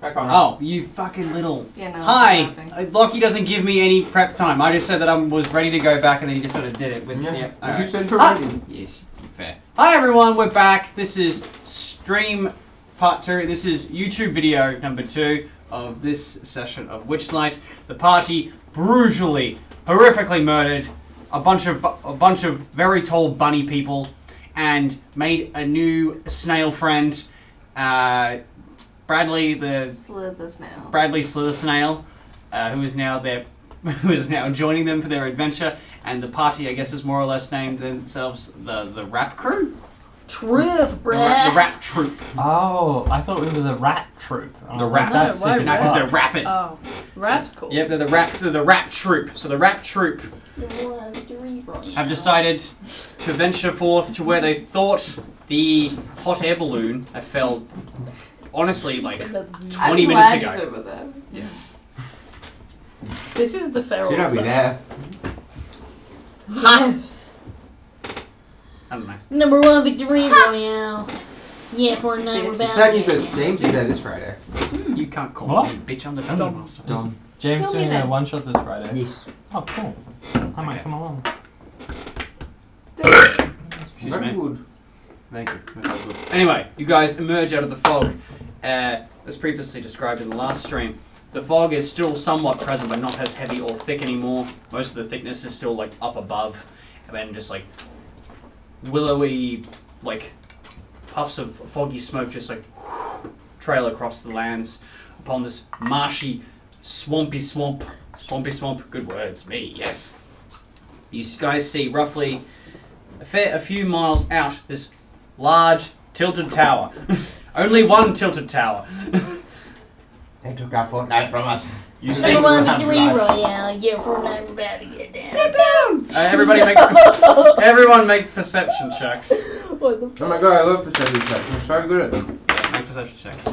Oh, you fucking little... Yeah, no, Hi! Lockie doesn't give me any prep time. I just said that I was ready to go back and then he just sort of did it with... Yeah, right. you said you're ready. Yes, fair. Hi everyone, we're back. This is stream part 2. This is YouTube video number 2 of this session of Witchlight. The party brutally, horrifically murdered a bunch of very tall bunny people and made a new snail friend. Bradley Slither Snail. Bradley Slither Snail, who is now joining them for their adventure, and the party, I guess, is more or less named themselves the Rap Crew. Troop, The Rap Troop. Oh, I thought we were the Rat Troop. The Rap. That's why sick as Because fuck. they're rapping. Oh, rap's cool. Yep, they're the Rap Troop. So the Rap Troop have decided to venture forth to where they thought the hot air balloon had fell. Honestly, like 20 minutes ago. Over there. Yes. This is the feral. Should not be there. Yes. I don't know. Number 1 victory royale. Yeah, Fortnite, we're back. Sad news, but James is there this Friday. You can't call What? me bitch. I'm the Dungeon Dumb. Master. Dumb. James Kill me doing a then. one shot this Friday. Yes. Oh, cool. I might Okay. come along. Excuse Very me. good. Thank you. That's good. Anyway, you guys emerge out of the fog. As previously described in the last stream, the fog is still somewhat present, but not as heavy or thick anymore. Most of the thickness is still like up above, and then just like willowy, like puffs of foggy smoke just like trail across the lands upon this marshy, swampy swamp. Good words, me. Yes. You guys see roughly a few miles out this large tilted tower. Only one tilted tower. They took our Fortnite from us. You see, Number 1 victory royale. Yeah, Fortnite, we're about to get down. Get down! everyone make perception checks. What the Oh my god, I love perception checks. I'm so good at them. Yeah, make perception checks.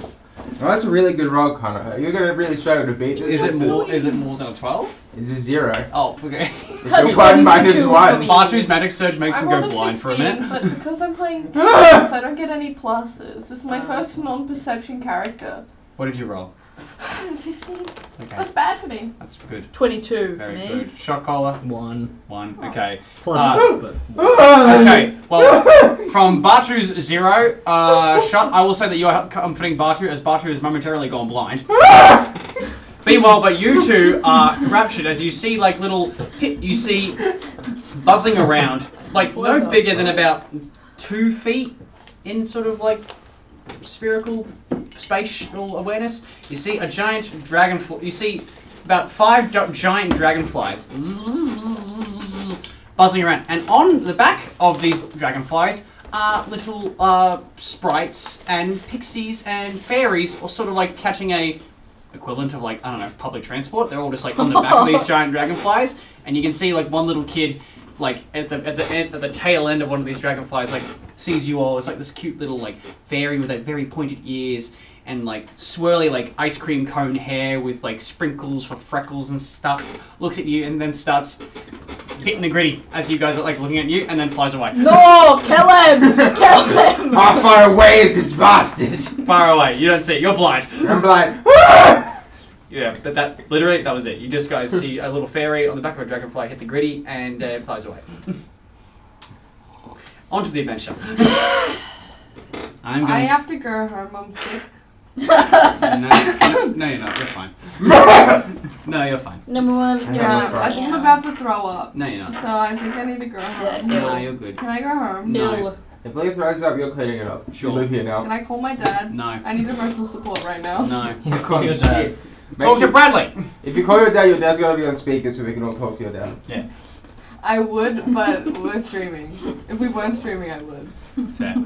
Well, that's a really good roll, Connor. You're gonna really struggle to beat this. Is it more than a 12? It's a 0. Oh, okay. It's a 1 minus 1. Bartu's magic surge makes I him rolled go a blind for a 15, minute. but because I'm playing plus, I don't get any pluses. This is my first non-perception character. What did you roll? 15. Okay, That's bad for me. that's good. 22 for Very me. good. Shot caller. 1. 1. Okay. Plus 2, but... Okay, well, from Bartu's 0 shot, I will say that you are comforting Bartu, as Bartu has momentarily gone blind. Meanwhile, but you two are raptured as you see like little buzzing around, like no bigger than about 2 feet in sort of like spherical spatial awareness. You see a giant dragonfly. You see about 5 giant dragonflies buzzing around, and on the back of these dragonflies are little sprites and pixies and fairies, or sort of like catching a equivalent of like, I don't know, public transport. They're all just like on the back of these giant dragonflies, and you can see like one little kid like at the tail end of one of these dragonflies like sees you all. It's like this cute little like fairy with like very pointed ears and like swirly like ice cream cone hair with like sprinkles for freckles and stuff. Looks at you and then starts hitting the gritty as you guys are like looking at you, and then flies away. No! Kill him! Kill him! How far away is this bastard? Far away. You don't see it. You're blind. I'm blind. Yeah, but that was it. You just guys see a little fairy on the back of a dragonfly hit the gritty and flies away. On to the adventure. I have to go home. I'm sick. No, you're not. You're fine. No, you're fine. Number 1 victory Yeah, I think I'm about to throw up. No, you're So not. I think I need to go home. No, you're good. Can I go home? No. If Lee throws up, you're cleaning it up. Sure. You live here now. Can I call my dad? No. I need emotional support right now. No. You call your Shit. dad. Make Talk to sure- Bradley. If you call your dad's gotta be on speaker so we can all talk to your dad. Yeah. I would, but we're streaming. If we weren't streaming, I would. Fair. Hey,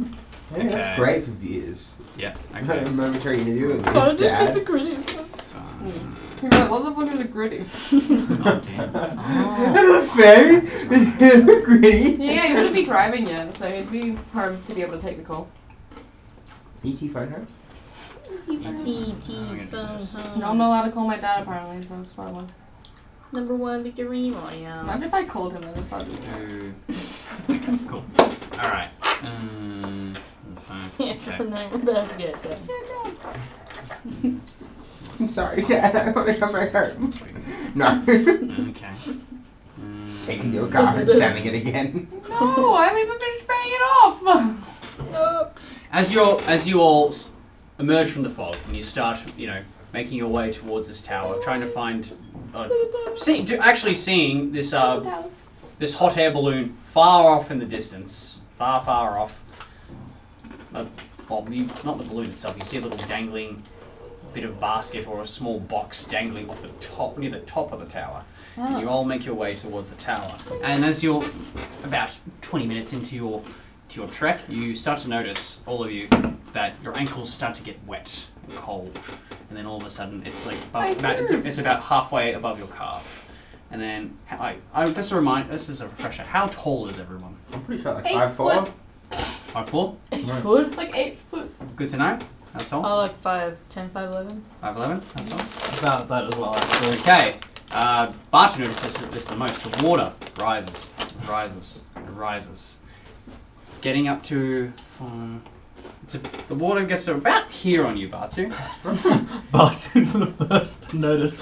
Okay. that's great for viewers. Yeah. I'm Okay. a momentary interview with Oh, this just get the dad. gritty. You're like, what the fuck is a gritty? Oh, damn. Fairy? Gritty? Yeah, you wouldn't be driving yet, so it'd be hard to be able to take the call. E.T. phone her? No, I'm not allowed to call my dad apparently, so it's fine. Number 1 victory royale. Imagine if I called him and just started doing that. Okay, cool. Alright. Fine. Yeah, Okay. Fortnite, we're about to get down. I'm sorry, Dad. I want to come back home. No. Okay. Taking your car and selling it again. No, I haven't even finished paying it off. As you all emerge from the fog and you start, making your way towards this tower, trying to find, actually seeing this this hot air balloon far off in the distance, far off. Well, not the balloon itself. You see a little dangling bit of basket or a small box dangling off the top, near the top of the tower. And you all make your way towards the tower. And as you're about 20 minutes into your trek, you start to notice, all of you, that your ankles start to get wet and cold. And then all of a sudden, it's like it's about halfway above your calf. And then, this is a refresher. How tall is everyone? I'm pretty sure like 8 5'4". foot. 5'4"? 8 foot? Like 8 foot. Good to know. How tall? Oh, like 5'10", 5'11". 5'11"? How tall? About that as well, actually. Okay. Bartu notices this the most. The water rises, getting up to. The water gets to about here on you, Bartu. Bartu's the first to notice.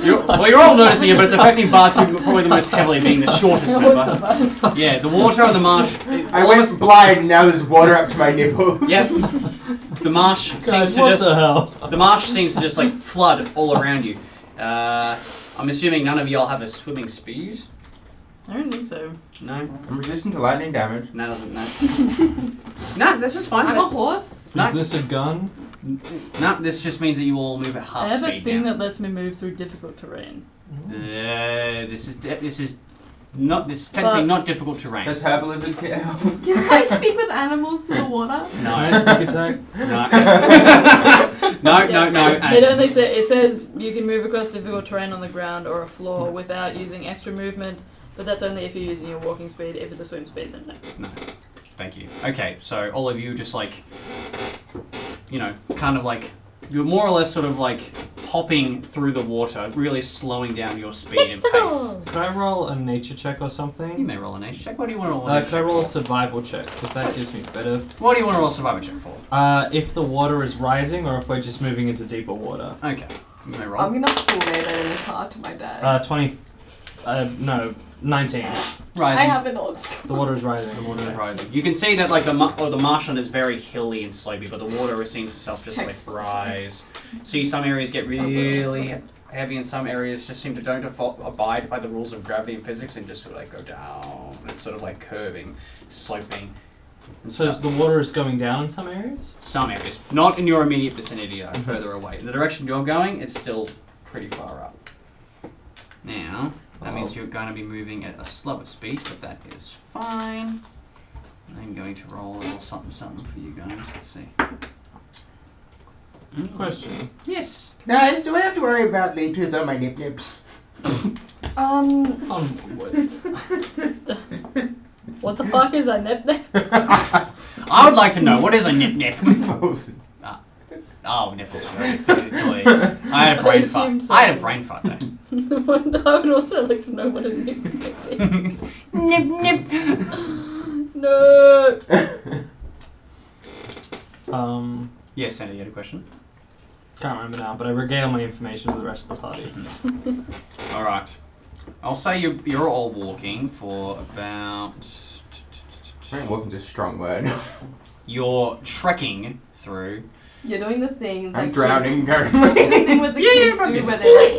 You're all noticing it, but it's affecting Bartu probably the most heavily, being the shortest member. Yeah, the water on the marsh. I went blind and now there's water up to my nipples. Yep. The marsh seems to what just. the hell? The marsh seems to just like flood all around you. I'm assuming none of y'all have a swimming speed. I don't think so. No. I'm resistant to lightning damage. No, no, this is fine. I'm a horse. No. Is this a gun? No, this just means that you will move at half I have speed a thing now. that lets me move through difficult terrain. This is technically not difficult terrain. Does herbalism count? Can I speak with animals to the water? No. Sneak attack? No. It says you can move across difficult terrain on the ground or a floor without using extra movement, but that's only if you're using your walking speed. If it's a swim speed, then no. No. Thank you. Okay, so all of you just like, kind of like, you're more or less sort of like hopping through the water, really slowing down your speed and pace. Can I roll a nature check or You something? may roll a nature check. What do you want to roll a nature Can I check roll a for? survival check? Because that gives me better. What do you want to roll a survival check for? If the water is rising or if we're just moving into deeper water. Okay. You may roll. I'm gonna pull it in the car to my dad. 19. Rising. I have an old. The water is rising. The water is rising. You can see that like the marshland is very hilly and slopey, but the water seems to just like rise. See, some areas get really heavy, and some areas just seem to don't abide by the rules of gravity and physics and just sort of like go down. It's sort of like curving, sloping. And So stuff. the water is going down in some areas? Some areas, not in your immediate vicinity, though, further away. In the direction you're going, it's still pretty far up. Now, that means you're going to be moving at a slower speed, but that is fine. I'm going to roll a little something for you guys. Let's see. Question. Yes. Guys, do I have to worry about leeches on my nip-nips? What the fuck is a nip nip? I would like to know, what is a nip-nip? Oh, nipples. Really. I had a brain fart. assumed so. I had a brain fart, though. I would also like to know what a nip nip is. Nip. No. Yes, Sandy, you had a question? Can't remember now, but I regale my information with the rest of the party. Alright. I'll say you're all walking for about... I think walking's a strong word. You're trekking through... You're doing the thing. I'm like, drowning The currently. thing with the kids do,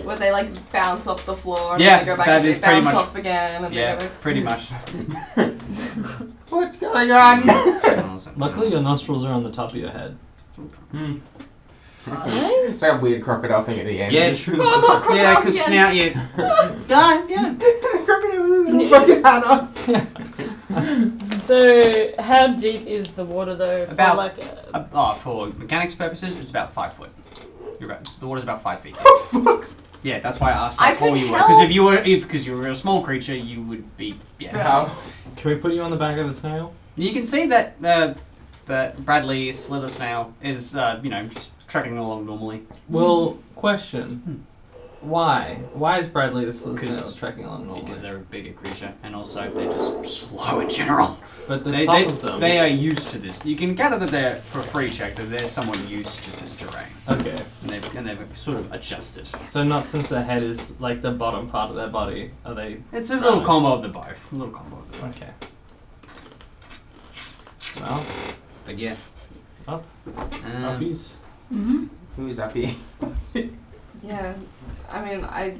where they bounce off the floor and Yeah, then they go back that and is they pretty bounce much- off again and Yeah, they go. pretty much. What's going on? Luckily, your nostrils are on the top of your head. It's like a weird crocodile thing at the end. Yeah, True. Yeah, because snout, yeah. Yeah. There's a crocodile with a little fucking hat on. So, how deep is the water though? For About- like, For mechanics purposes, it's about 5 foot. You're right. The water's about 5 feet. Oh, fuck. Yeah, that's why I asked I how tall could you were. help. Because you were a small creature, you would be. Yeah. How? Can we put you on the back of the snail? You can see that that Bradley Slither Snail is just trekking along normally. Well, question. Why? Why is Bradley the snail Because- tracking along normally? Because they're a bigger creature, and also they're just slow in general. But the They, top they, of them. they are used to this. You can gather that they're, for a free check, that they're somewhat used to this terrain. Okay. And they've sort of adjusted. So not since their head is like the bottom part of their body, are they? It's a little Right. combo of the both. A little combo of the both. Okay. Well, But yeah. up, Um, uppies. Mm-hmm. Who is happy? Yeah, I mean, I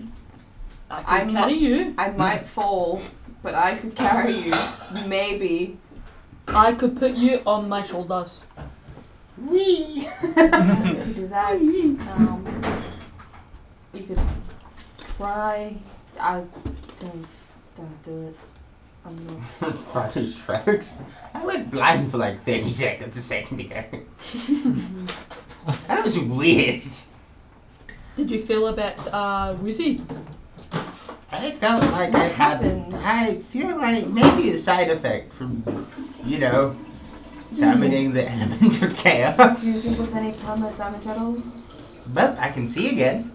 I'm can carry you. I might fall, but I could carry you. Maybe. I could put you on my shoulders. Wee. You could do that. You could try. I don't do it. I'm not. Bradley shrugs. I went blind for like 30 seconds a second ago. That was weird. Did you feel a bit woozy? I felt like What I had. happened? I feel like maybe a side effect from, summoning the element of chaos. Do you think there's any permanent damage at all? But I can see again.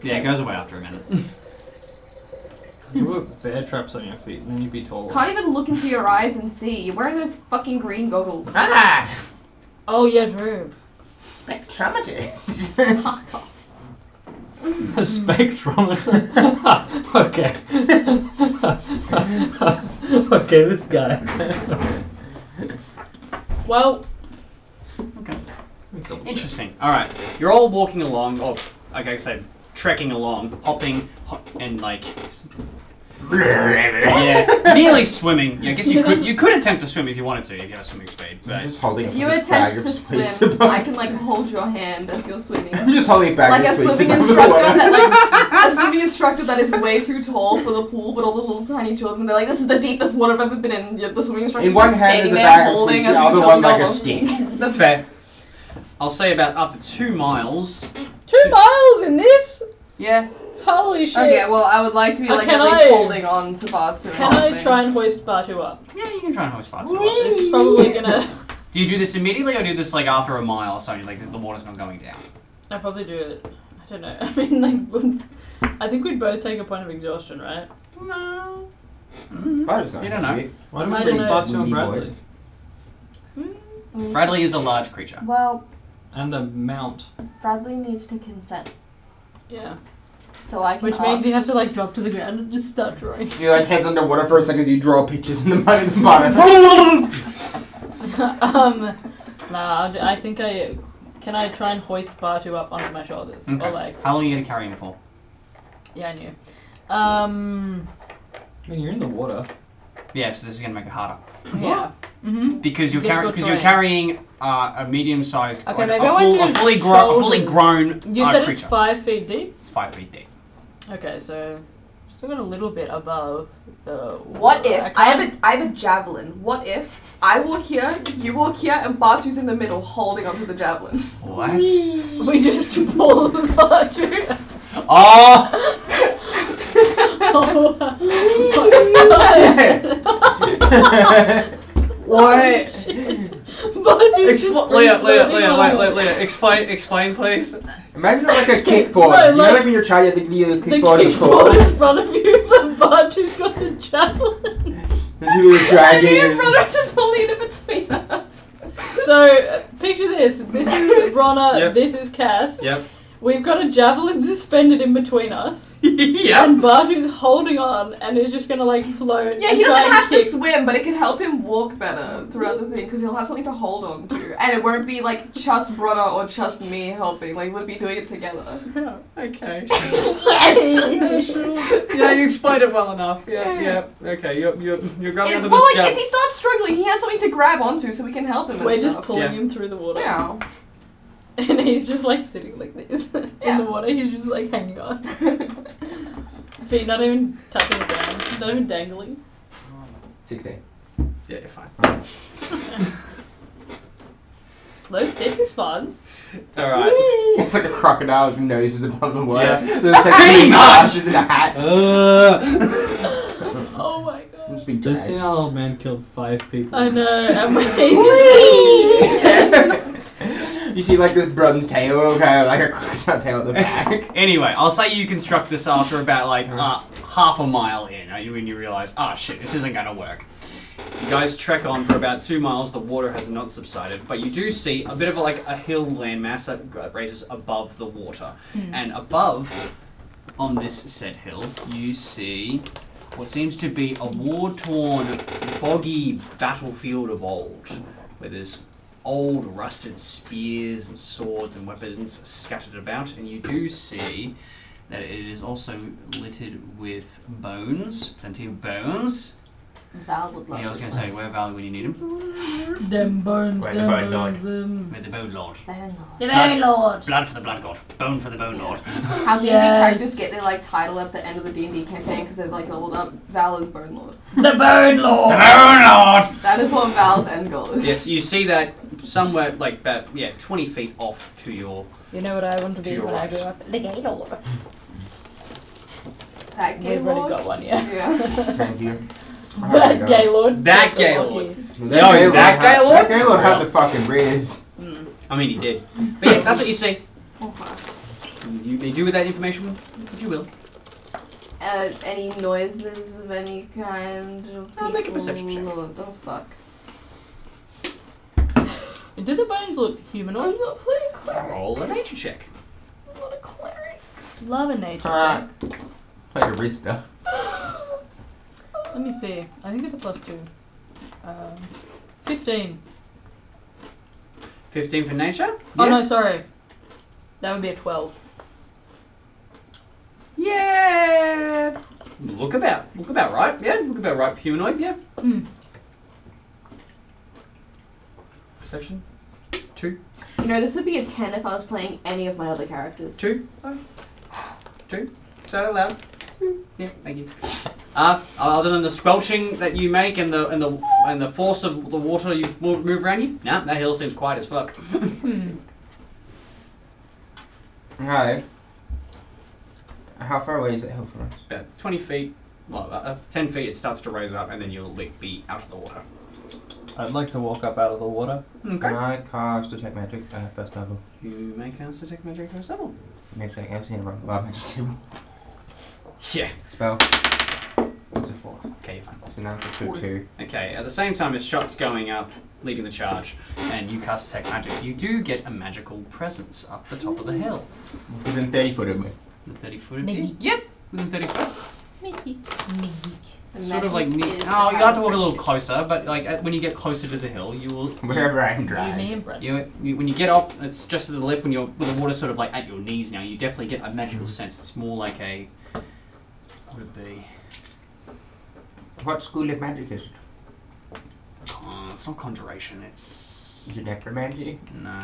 Yeah, it goes away after a minute. You put bear traps on your feet, and then you'd be taller. Can't even look into your eyes and see. You're wearing those fucking green goggles. Ah! Oh yeah, true. Spectrometers. Fuck off. A spectrum. Okay. Okay, this guy. Well, Okay. Interesting. Alright. You're all walking along, or like I said, trekking along, hopping, and like yeah, nearly swimming. I guess you could attempt to swim if you wanted to, if you have swimming speed. I'm But just holding If up you a attempt bag to of swim, sweets above- I can like hold your hand as you're swimming. I'm just holding a bag Like of a sweets swimming above the instructor water. that like a swimming instructor that is way too tall for the pool, but all the little tiny children they're like, this is the deepest water I've ever been in. Yet the swimming instructor In one just hand standing is a there bag of holding sweets, as the other children one like go a along. stick. that's fair. I'll say about up to 2 miles. 2 miles in this? Yeah. Holy shit! Okay, well I would like to be like Can at least I- holding on to Batu. Can I try and hoist Batu up? Yeah, you can try and hoist parts. It's probably gonna. Do you do this immediately, or do you do this like after a mile or something? Like the water's not going down. I'll probably do it. I don't know. I mean, like, I think we'd both take a point of exhaustion, right? No. Butter's not You don't know. sweet. Why I don't we don't bring know. Batu and Weedy Bradley? Bradley is a large creature. Well, And a mount. Bradley needs to consent, Yeah. so I can. Which means ask. you have to like drop to the ground and just start drawing. Your like head's underwater for a second as you draw pictures in the mud at the bottom. Nah, I think I can. I try and hoist Batu up onto my shoulders, Okay. or like, How long are you gonna carry him for? yeah, I knew. I mean, you're in the water. Yeah, so this is gonna make it harder Yeah. Mhm. because you're Difficult carrying a medium-sized, Okay, like, maybe I want to do fully shoulders. grown You said creature. it's 5 feet deep. It's 5 feet deep. Okay, so still got a little bit above the. What water. if I have a javelin? What if I walk here, you walk here, and Batu's in the middle holding onto the javelin? What? We just pull the Batu. Oh! Oh, What? Batu's just Leah, explain, please. Imagine like a kickboard. No, You know like- like when you're trying to be a the kickboard in the kickboard cold? in front of you, but Batu's got the javelin. And you were dragging Me and it. brother just holding it between us. So, picture this. This is Bronner, Yep. this is Cass. Yep. We've got a javelin suspended in between us. Yep. And Batu's holding on and is just gonna like float. Yeah, and he try doesn't and have to kick. swim, but it could help him walk better throughout the thing because he'll have something to hold on to, and it won't be like just brother or just me helping. Like we'll be doing it together. Okay. Yes. Yeah, you explained it well enough. Yeah. Okay, you're grabbing onto Well, this like jab. if he starts struggling, he has something to grab onto, so we can help him. And We're just stuff. pulling Yeah. him through the water. Yeah. And he's just like sitting like this in Yeah. the water. He's just like hanging on. Feet not even touching the ground. Not even dangling. 16. Yeah, you're fine. Look, this is fun. All right. It's like a crocodile's nose is above the water. Yeah. There's like Pretty three much. glasses in a hat. Oh my I'm god. just being Just dragged. see how old man killed 5 people. I know. And he's just. You You see like this bronze tail, okay, like a crocodile tail at the back. Anyway, I'll say you construct this after about like half a mile in, when you realise, shit, this isn't gonna work. You guys trek on for about 2 miles. The water has not subsided, but you do see a bit of a hill landmass that raises above the water, and above, on this said hill, you see what seems to be a war-torn, boggy battlefield of old, where there's old rusted spears and swords and weapons scattered about, and you do see that it is also littered with bones, plenty of bones. Val would love Yeah, I was going to say, where Val when you need him? Them bones. Where the bone lord? With the Bone Lord. The Bone Lord. Blood for the Blood God. Bone for the Bone Lord. How D&D characters get their title at the end of the D&D campaign because they've leveled up. Val is Bone Lord. The Bone Lord. The Bone Lord! That is what Val's end goal is. Yes, you see that somewhere, about 20 feet off to your... You know what I want to be To your when I right. grow up? The Gay Lord. That gay We've already lord? got one, yeah. Yeah. Thank you. That Gay Lord. That That's Gay lucky. Lord. That guy lord? That guy lord had the fucking riz. I mean, he did. But yeah, that's what you see. Okay. You may do with that information what you will. Any noises of any kind? I'll make a perception check. Oh fuck. Do the bones look I'm humanoid? not playing cleric. Roll a nature check. I'm not a cleric. Love a nature Ah. check. Like a Rista. Let me see. I think it's a +2. 15. 15 for nature? Oh no, sorry. That would be a 12. Yeah. Look about right. Yeah, look about right. Humanoid. Yeah. Perception. 2. You know, this would be a 10 if I was playing any of my other characters. 2. 2. Say it loud. Yeah, thank you. Other than the squelching that you make and the force of the water you move around you, nah, that hill seems quiet as fuck. Alright. How far away is that hill from us? About 20 feet. Well, 10 feet. It starts to raise up, and then you'll be out of the water. I'd like to walk up out of the water. Okay. Can I cast Detect Magic first level? You may cast Detect Magic first level. Next second, I've seen it wrong. Well, Magic table. Yeah. Spell. It's a 4. Okay, you're fine. So now it's a 2. Okay, at the same time as shots going up, leading the charge, and you cast Detect Magic, you do get a magical presence up the top of the hill. Within 30 foot of me. The 30 foot of Magic. you? Yep, within 30 foot. Magic. Sort of like Magic near. is Oh, the you have to walk a power little of closer, but when you get closer to the hill, you will. Wherever I am You dry. may breath. When you get up, it's just to the lip. When the water's sort of like at your knees now, you definitely get a magical sense. It's more like a. What would it be? What school of magic is it? It's not conjuration. It's. Is it necromancy? No.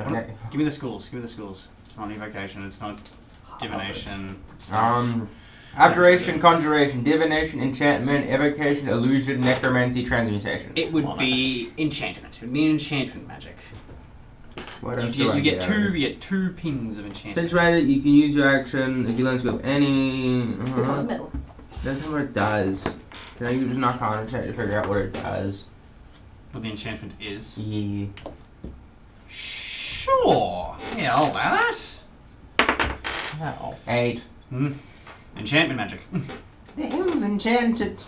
Is it Give me the schools. Give me the schools. It's not evocation. It's not divination. It's not, Abjuration, conjuration, divination, enchantment, evocation, illusion, necromancy, transmutation. it would be enchantment. It would be enchantment magic. What else do You I get out of it? 2 pings of enchantment. Since magic, you can use your action if you learn to have any. It's on the middle. That's not what it does. Can I use an arcana check to figure out what it does? What the enchantment is. Yeah. Sure. Yeah, I'll allow that. How? 8. Enchantment magic. The hill's enchanted.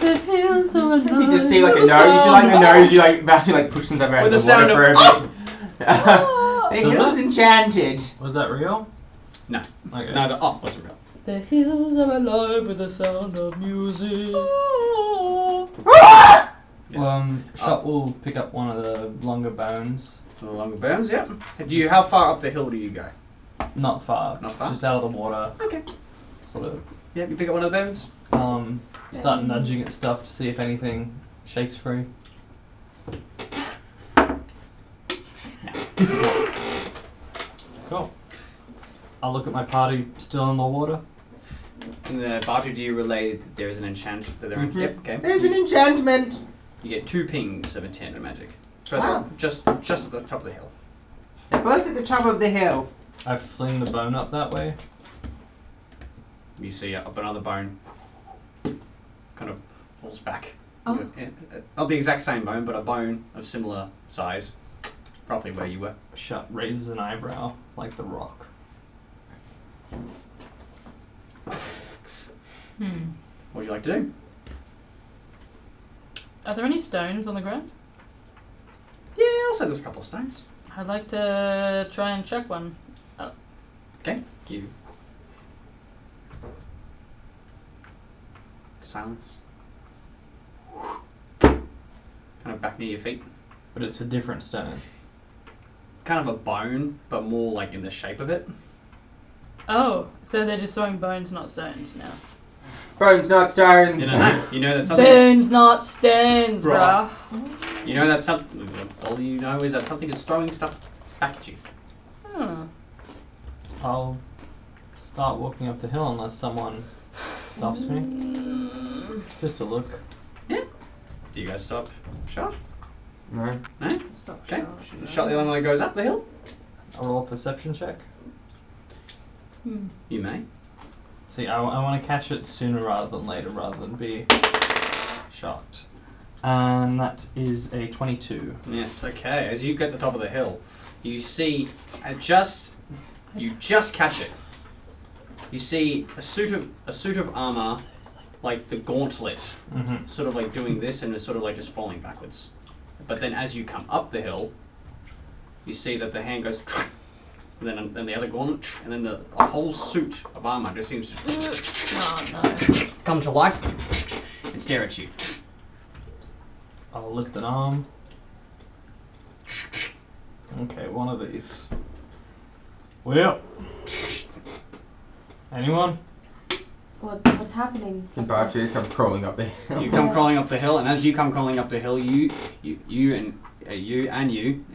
The hills are alive. You just see like a nose. You see like the nose. You like push something out With of the the water sound for of- everything. The hill's enchanted. Was that real? No. Okay. No, the wasn't real. The hills are alive with the sound of music. Yes. Shot will pick up one of the longer bones. The longer bones, yep. How far up the hill do you go? Not far. Not far? Just out of the water. Okay. Sort of. Yep, you pick up one of the bones. Start nudging at stuff to see if anything shakes free. Cool. I'll look at my party still in the water. In the party, do you relay that there is an enchantment? That they're Yep, okay. There's an enchantment. You get 2 pings of enchantment magic. Wow. Just at the top of the hill. They're both at the top of the hill. I fling the bone up that way. You see up another bone kind of falls back. Oh. Not the exact same bone, but a bone of similar size roughly where you were. Shut raises an eyebrow like the Rock. What would you like to do? Are there any stones on the ground? Yeah, I'll say there's a couple of stones. I'd like to try and chuck one. Okay, you. Silence. Kind of back near your feet. But it's a different stone. Kind of a bone, but more like in the shape of it. Oh, so they're just throwing bones, not stones now. Bones, not stones. You know that's something. Bones, not stones, Bruh. bruh. You know that's something. All you know is that something is throwing stuff back at you. Oh. I'll start walking up the hill unless someone stops me. Just to look. Yeah. Do you guys stop? Shot? No. No? Stop Okay. shot. Shot the one that goes up the hill? I'll roll a perception check. You may. See, I want to catch it sooner rather than later, rather than be shocked. And that is a 22. Yes, okay. As you get to the top of the hill, you see you just catch it. You see a suit of armor, like the gauntlet, sort of like doing this and it's sort of like just falling backwards. But then as you come up the hill, you see that the hand goes, and then the other gauntlet, and then a whole suit of armor just seems to Oh no. come to life and stare at you. I'll lift an arm. Okay, one of these. Well, anyone? What's happening? About to come crawling up there. You come crawling up the hill, and as you come crawling up the hill, you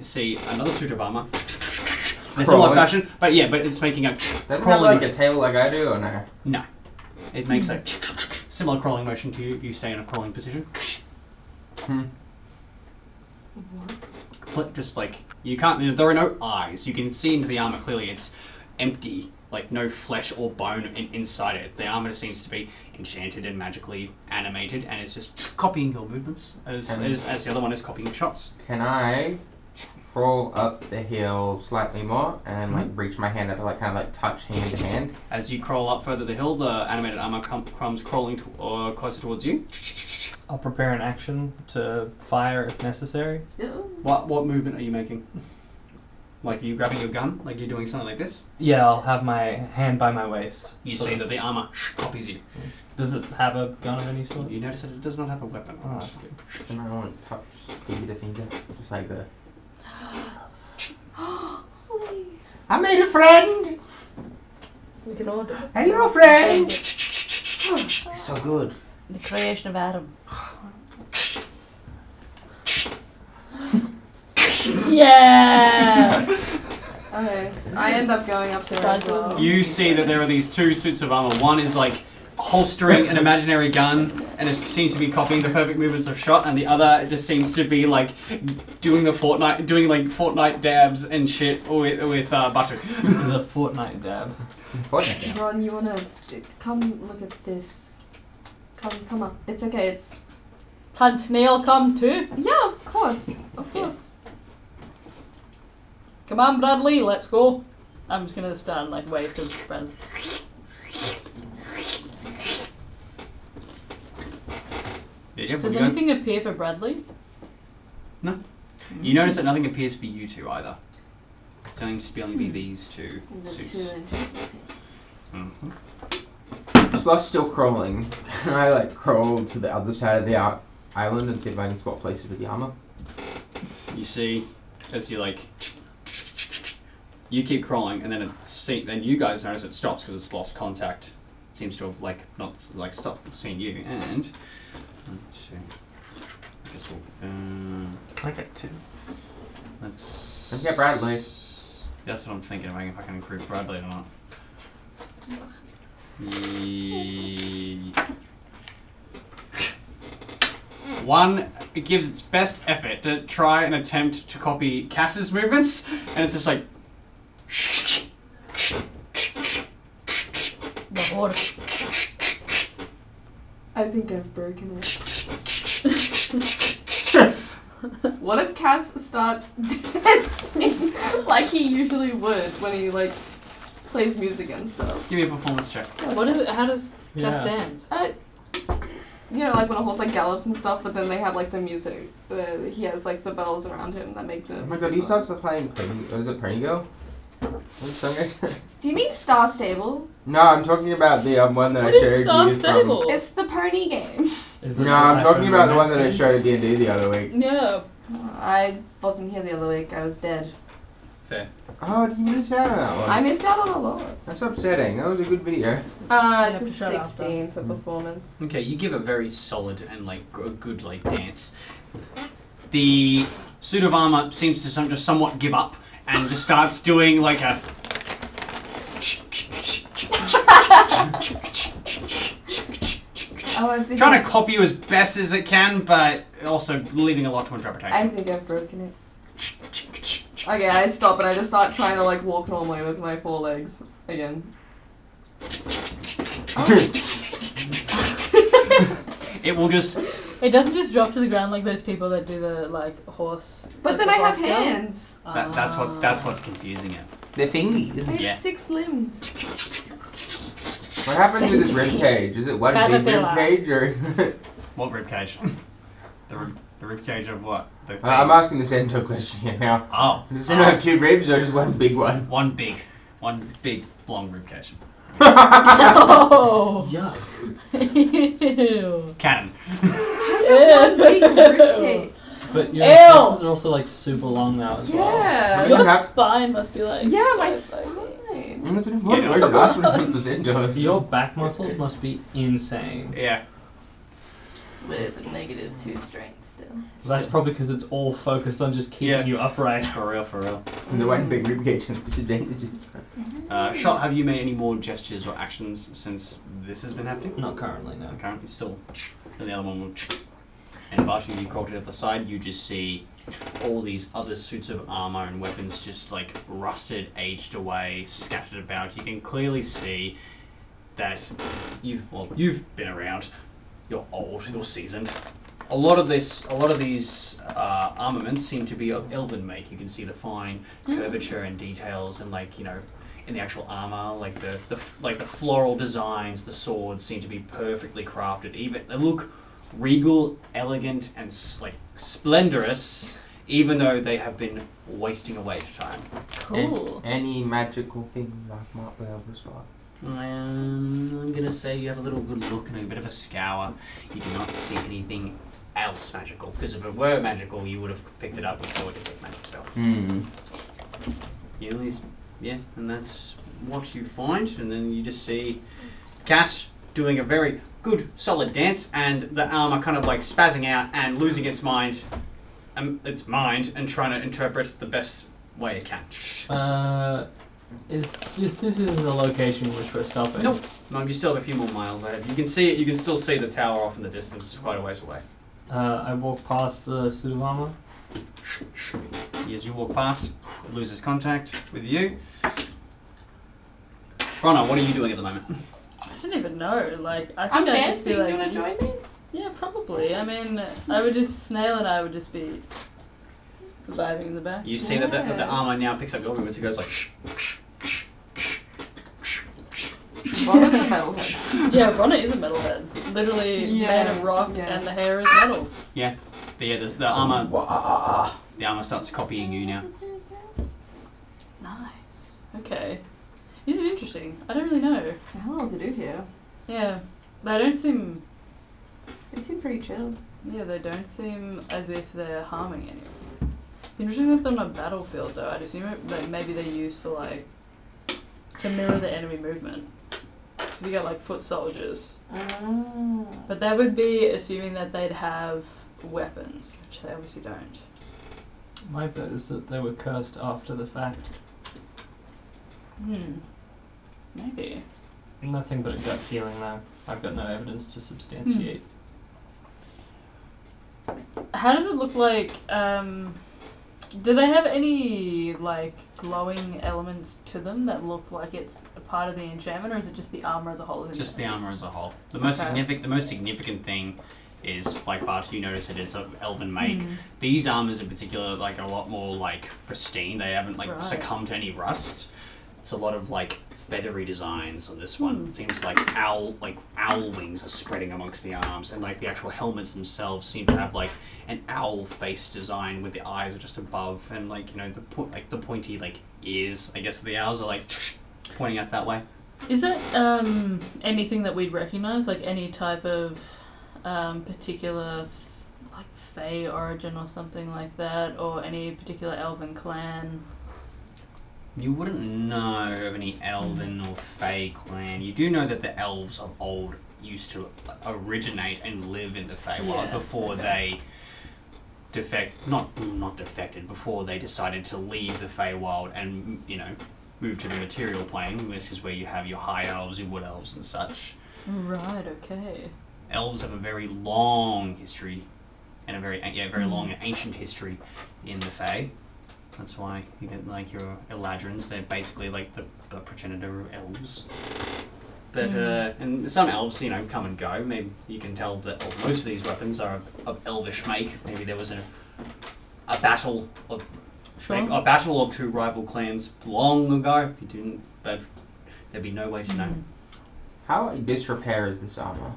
see another suit of armor. In a similar fashion, but it's making a Doesn't have crawling like a motion. tail like I do, or no? No. It makes a similar crawling motion to you. You stay in a crawling position. Just like, you can't, there are no eyes. You can see into the armor clearly. It's empty, like no flesh or bone inside it. The armor seems to be enchanted and magically animated, and it's just copying your movements as the other one is copying shots. Can I crawl up the hill slightly more and like reach my hand up to like kind of like touch hand to hand? As you crawl up further the hill, the animated armor comes crawling closer towards you. I'll prepare an action to fire if necessary. What movement are you making? Like, are you grabbing your gun? Like you're doing something like this? Yeah, I'll have my hand by my waist. You So see that the armor copies you. Does it have a gun of any sort? You notice that it does not have a weapon. Oh, that's good. And I want to touch finger to finger, just like the. I made a friend. We can all do it. Hello, friend. It's So good. the creation of Adam. Yeah! Okay. I end up going up there as well. You see that there are these two suits of armor. One is like holstering an imaginary gun, and it seems to be copying the perfect movements of shot, and the other just seems to be like doing Fortnite dabs and shit with butter. The Fortnite dab. Fortnite. Ron, you wanna come look at this? Come up. It's okay. It's Can Snail come too? yeah, of course, of course. Come on, Bradley, let's go. I'm just gonna stand like wave to Bradley. Does anything appear for Bradley? No. You notice that nothing appears for you two either. It seems to only be these two The suits. 2 inches. Just while still crawling, can I like crawl to the other side of the island and see if I can spot places with the armor? You see, as you keep crawling, and then then you guys notice it stops because it's lost contact. It seems to have not stopped seeing you. And 1, 2. I guess we'll. I get 2. Let's. Let's get Bradley. That's what I'm thinking about, if I can improve Bradley or not. One, it gives its best effort to try and attempt to copy Cass's movements, and it's just like. The horse. I think I've broken it. What if Cass starts dancing like he usually would when he like plays music and stuff? Give me a performance check. What is it? How does Cass Yeah. dance? You know, like when a horse like gallops and stuff, but then they have like the music. He has like the bells around him that make the. Oh my god, he starts playing Pony. What is it, Pony Girl? What song is it? Do you mean Star Stable? No, I'm talking about the one that What I is showed Star you Stable? It's the pony game. Is from. it No, I'm like talking a about the one that I romance showed at D&D the other week. Yeah. I wasn't here the other week. I was dead. Fair. Oh, did you miss out on that one? I missed out on a lot. That's upsetting. That was a good video. It's have a to shut up, 16 for performance. Okay, you give a very solid and like a good like dance. The suit of armor seems to just somewhat give up and just starts doing like a. Oh, I think Trying to copy you as best as it can, but also leaving a lot to I interpretation. think I've broken it. Okay, I stop and I just start trying to like walk normally with my 4 legs again. It will just. It doesn't just drop to the ground like those people that do the like horse. But like, then the I have horse girl. hands. That's what's confusing it. The I thingies. have Yeah. 6 limbs. What happens with this rib cage? Is it one big rib Caterpillar. cage or is it... What ribcage? The ribcage of what? The thing. I'm asking the Sento question here now. Oh. Does the Sento have 2 ribs or just one big one? One big long ribcage. Oh. Yuck. Ew. Cannon. One big ribcage. But your Ew. extensions are also like super long now as well. Yeah. Your have- spine must be like. Yeah, my so spine. That's an important question. That's what it comes to Sentos. Your back muscles must be insane. Yeah. With a -2 strength still. That's probably because it's all focused on just keeping Yeah. you upright. For real. And the one big rib cage has disadvantages. Shot, have you made any more gestures or actions since this has been happening? Not currently, no. Currently still. And the other one will. And Marshy, you crawled to the side, you just see all these other suits of armor and weapons just like rusted, aged away, scattered about. You can clearly see that you've been around. You're old, you're seasoned. A lot of these armaments seem to be of elven make. You can see the fine curvature and details, and like in the actual armor, like the floral designs, the swords seem to be perfectly crafted. Even they look regal, elegant, and like splendorous, even though they have been wasting away to time. Cool. Any magical thing I might be able to spot? I'm gonna say you have a little good look and a bit of a scour. You do not see anything else magical, because if it were magical, you would have picked it up before it did magic spell. And that's what you find, and then you just see Cass doing a very good, solid dance, and the armor kind of like spazzing out and losing its mind, and trying to interpret the best way it can. This is the location in which we're stopping? Nope. No, you still have a few more miles ahead. You can see it. You can still see the tower off in the distance, quite a ways away. I walk past the suit of armor. As you walk past, it loses contact with you. Ronna, what are you doing at the moment? I don't even know. Like, I I'm think I'd just be dancing. like. You wanna join me? Yeah, probably. I mean, I would just Snail and I would just be vibing in the back. You see that the Yes. armor now picks up your movements. It goes like. Ronna's a metalhead. Yeah, Ronna is a metalhead. Literally Yeah, made of rock, yeah. and the hair is metal. The armor. The armor starts copying you now. Nice. Okay. This is interesting. I don't really know. I don't know what to do here. Yeah, they don't seem. They seem pretty chilled. Yeah, they don't seem as if they're harming anyone. It's interesting that they're on a battlefield, though. I'd assume that maybe they're used for like to mirror the enemy movement. So you got like foot soldiers, but that would be assuming that they'd have weapons, which they obviously don't. My bet is that they were cursed after the fact. Maybe. Nothing but a gut feeling though. I've got no evidence to substantiate. How does it look like? Do they have any like glowing elements to them that look like it's a part of the enchantment, or is it just the armor as a whole? Just the armor as a whole. The most significant thing is like Bart, you notice that it's of elven make. These armors in particular like are a lot more like pristine. They haven't like Right. succumbed to any rust. It's a lot of like feathery designs on this one. It seems like owl wings are spreading amongst the arms, and like the actual helmets themselves seem to have like an owl face design with the eyes are just above, and like, you know, the pointy like ears. I guess the owls are like pointing out that way. Is it anything that we'd recognise, like any type of particular like Fey origin or something like that, or any particular elven clan? You wouldn't know of any elven or fey clan. You do know that the elves of old used to originate and live in the Feywild before they not defected, before they decided to leave the Feywild and, you know, move to the material plane, which is where you have your high elves, your wood elves and such. Right, okay. Elves have a very long history and a very long and ancient history in the Fey. That's why you get like your Eladrins. They're basically like the progenitor of elves. But and some elves, you know, come and go. Maybe you can tell that most of these weapons are of elvish make. Maybe there was a battle of a battle of two rival clans long ago. You didn't, but there'd be no way to know. How in disrepair is this armor?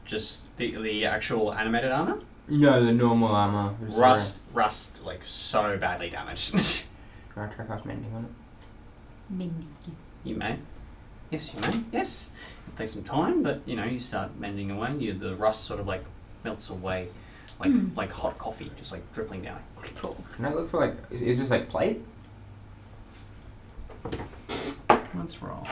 Just the actual animated armor. No, the normal armor. Rust, like so badly damaged. Can I try cast mending on it? You may. Yes, you may. Yes. It'll take some time, but you know, you start mending away. The rust sort of like melts away, like hot coffee, just like dripping down. Cool. Can I look for like? Is this like plate? Let's roll.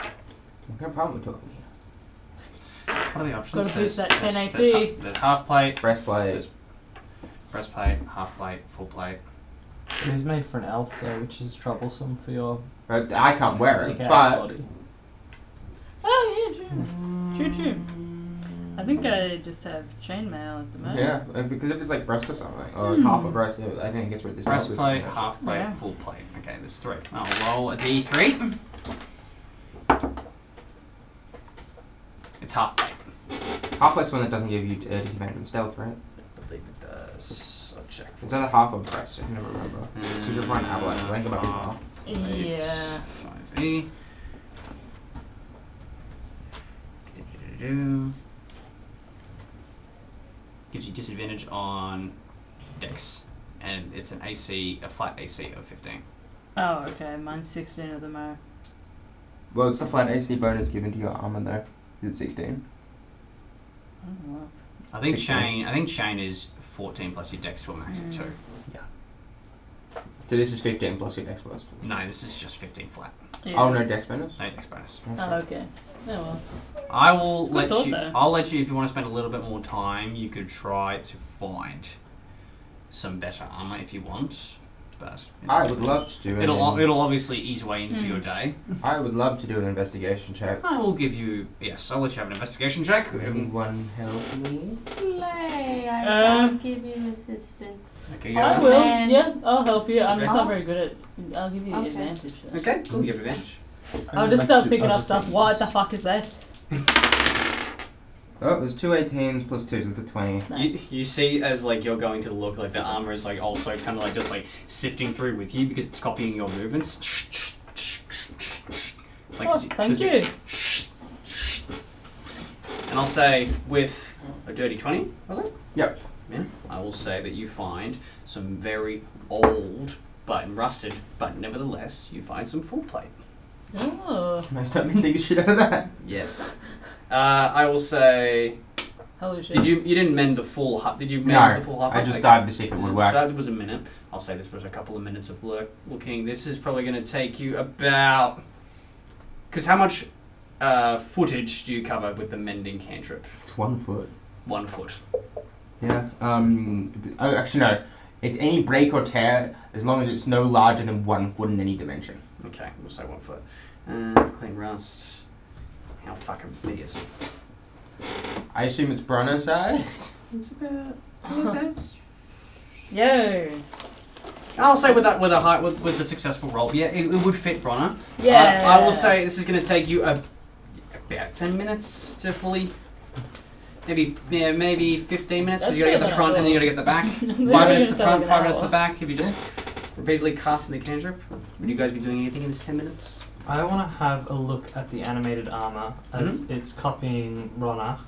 What kind of problem we're talking here? What are the options? Gotta boost that 10 AC. There's half plate, Breastplate. There's breastplate, half plate, full plate. It is made for an elf though, which is troublesome for your But I can't wear it. thick ass But body. Oh yeah, true. I think I just have chainmail at the moment. yeah, because if it's like breast or something, or half a breast, I think it's where this elf is Breastplate, coming half plate, Yeah. full plate. Okay, there's 3. I'll roll a d3. It's half plate. from. Half plate's one that doesn't give you disadvantage on stealth, right? I believe it does. I'll check. It's either half or breast. I can never remember. So you're fine. I think about half. Yeah. 5e. Gives you disadvantage on Dex, and it's a flat AC of 15. Oh, okay. Mine's 16 at the moment. Well, it's a flat AC bonus given to your armor though. Is it 16? Oh, wow. I think 16. chain is 14 plus your Dex to a max of 2. So this is 15 plus your Dex bonus. No, this is just 15 flat. Yeah. Oh, no Dex bonus? No Dex bonus. Oh, okay. Oh well. I will Good let thought, you. though. I'll let you if you want to spend a little bit more time. You could try to find some better armor if you want, but you know, I would love to do it'll obviously ease away into your day. I would love to do an investigation check. I will give you. Yes, I'll let you have an investigation check. Anyone help me? Play, I Uh, shall give you assistance. Okay, I yeah. will. And- Yeah, I'll help you. I'm just Okay. not very good at. I'll give you the Okay. advantage. Though. Okay, cool. You have advantage. I'll just start picking up stuff. What the fuck is this? Oh, there's 2 18s plus 2, so it's a 20. Nice. You see as like you're going to look like the armor is like also kind of like just like sifting through with you because it's copying your movements. Like, Oh, thank you. And I'll say with a dirty 20, was it? Yep. Yeah. I will say that you find some very old but rusted, but nevertheless you find some full plate. Oh, Can I start mending the shit out of that? Yes. I will say. holy shit. Did you didn't mend the full half? Did you mend the full half? I just Okay. dived to see if it would So work. that was a minute. I'll say this was a couple of minutes of looking. This is probably going to take you about. Because how much footage do you cover with the mending cantrip? It's 1 foot. 1 foot. Yeah. Oh, actually, no. It's any break or tear as long as it's no larger than 1 foot in any dimension. Okay, we'll say 1 foot. Clean rust. How fucking big is it? I assume it's Bruno sized. It's about. Yo. I'll say with the successful roll, yeah, it would fit Bronner. Yeah. I will say this is going to take you about 10 minutes to fully maybe 15 minutes because That's you gotta get the better front than and then you gotta get the back. They're 5 minutes to gonna front, take 5 an minutes to hour. back. If you just repeatedly casting the cantrip, would you guys be doing anything in this 10 minutes? I want to have a look at the animated armor as it's copying Ronach.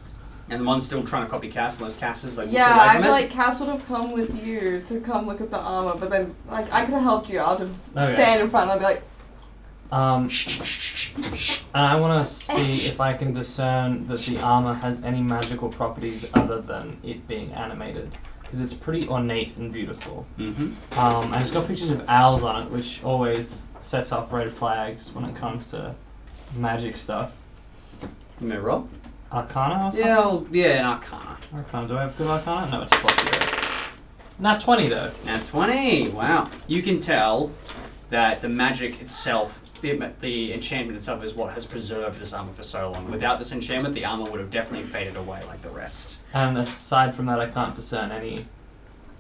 And the one's still trying to copy Cass, unless Cass is like Yeah, look away I from feel it. like Cass would have come with you to come look at the armor, but then like I could have helped you. I'll just Okay. stand in front and I'll be like, And I want to see if I can discern that the armor has any magical properties other than it being animated, because it's pretty ornate and beautiful. Mm-hmm. And it's got pictures of owls on it, which always sets off red flags when it comes to magic stuff. You may roll. Arcana or something? Yeah, an Arcana. Arcana. Do I have good Arcana? No, it's +0. Not 20 though. Now 20. Wow. You can tell that the magic itself, the enchantment itself, is what has preserved this armor for so long. Without this enchantment, the armor would have definitely faded away like the rest. And aside from that, I can't discern any.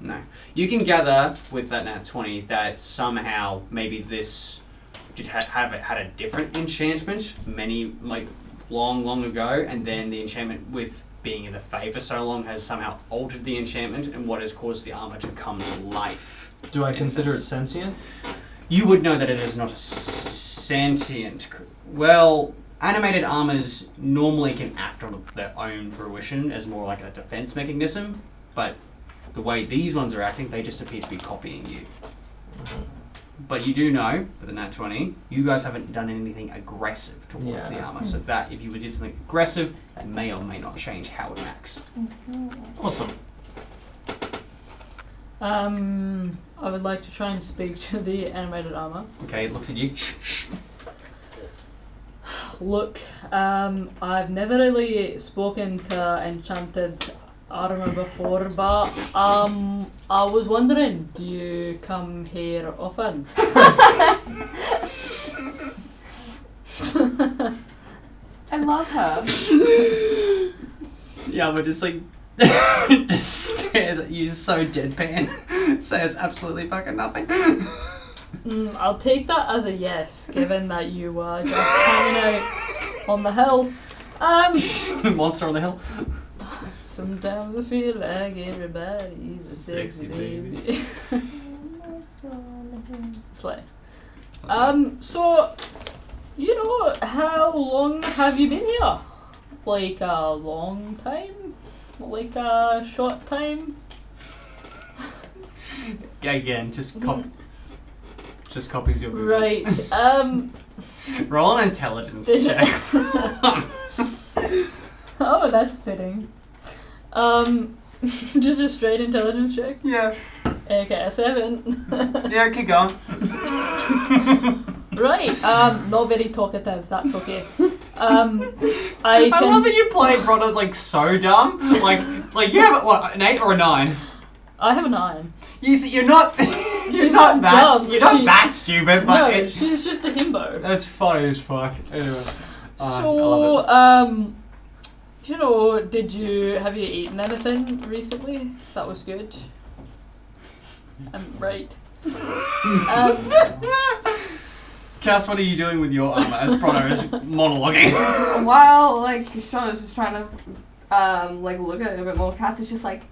No. You can gather with that nat 20 that somehow maybe this did had a different enchantment long ago, and then the enchantment with being in the Fae for so long has somehow altered the enchantment and what has caused the armor to come to life. Do I In consider it sense. sentient? You would know that it is not a sentient. Well, animated armors normally can act on their own fruition as more like a defense mechanism, but the way these ones are acting, they just appear to be copying you. But you do know, with the nat 20, you guys haven't done anything aggressive towards the armor, so that if you did something aggressive, that may or may not change how it acts. Awesome. I would like to try and speak to the animated armor. Okay, it looks at you. Look, I've never really spoken to enchanted armor before, but I was wondering, do you come here often? I love her. Yeah, but just like just stares at you so deadpan. Says absolutely fucking nothing. I'll take that as a yes, given that you were just hanging out on the hill. Monster on the hill. Sometimes I feel like everybody's a sexy baby. Slay. So, you know, how long have you been here? Like a long time? Like a short time? Again, just copies your movements. Right, Roll an intelligence Did check. oh, that's fitting. Just a straight intelligence check? Yeah. Okay, a 7. Yeah, keep going. Right, not very talkative, that's okay. I I love that you played Ronna like so dumb. Like you have what, an 8 or a 9? I have a 9. You see, you're not She's not dumb, you're not she- that stupid, but No, she's just a himbo. that's funny as fuck. Anyway. I love So, you know, have you eaten anything recently that was good? Right. Cass, what are you doing with your armor as Prono is monologuing? While like Shauna's just trying to like look at it a bit more, Cass is just like,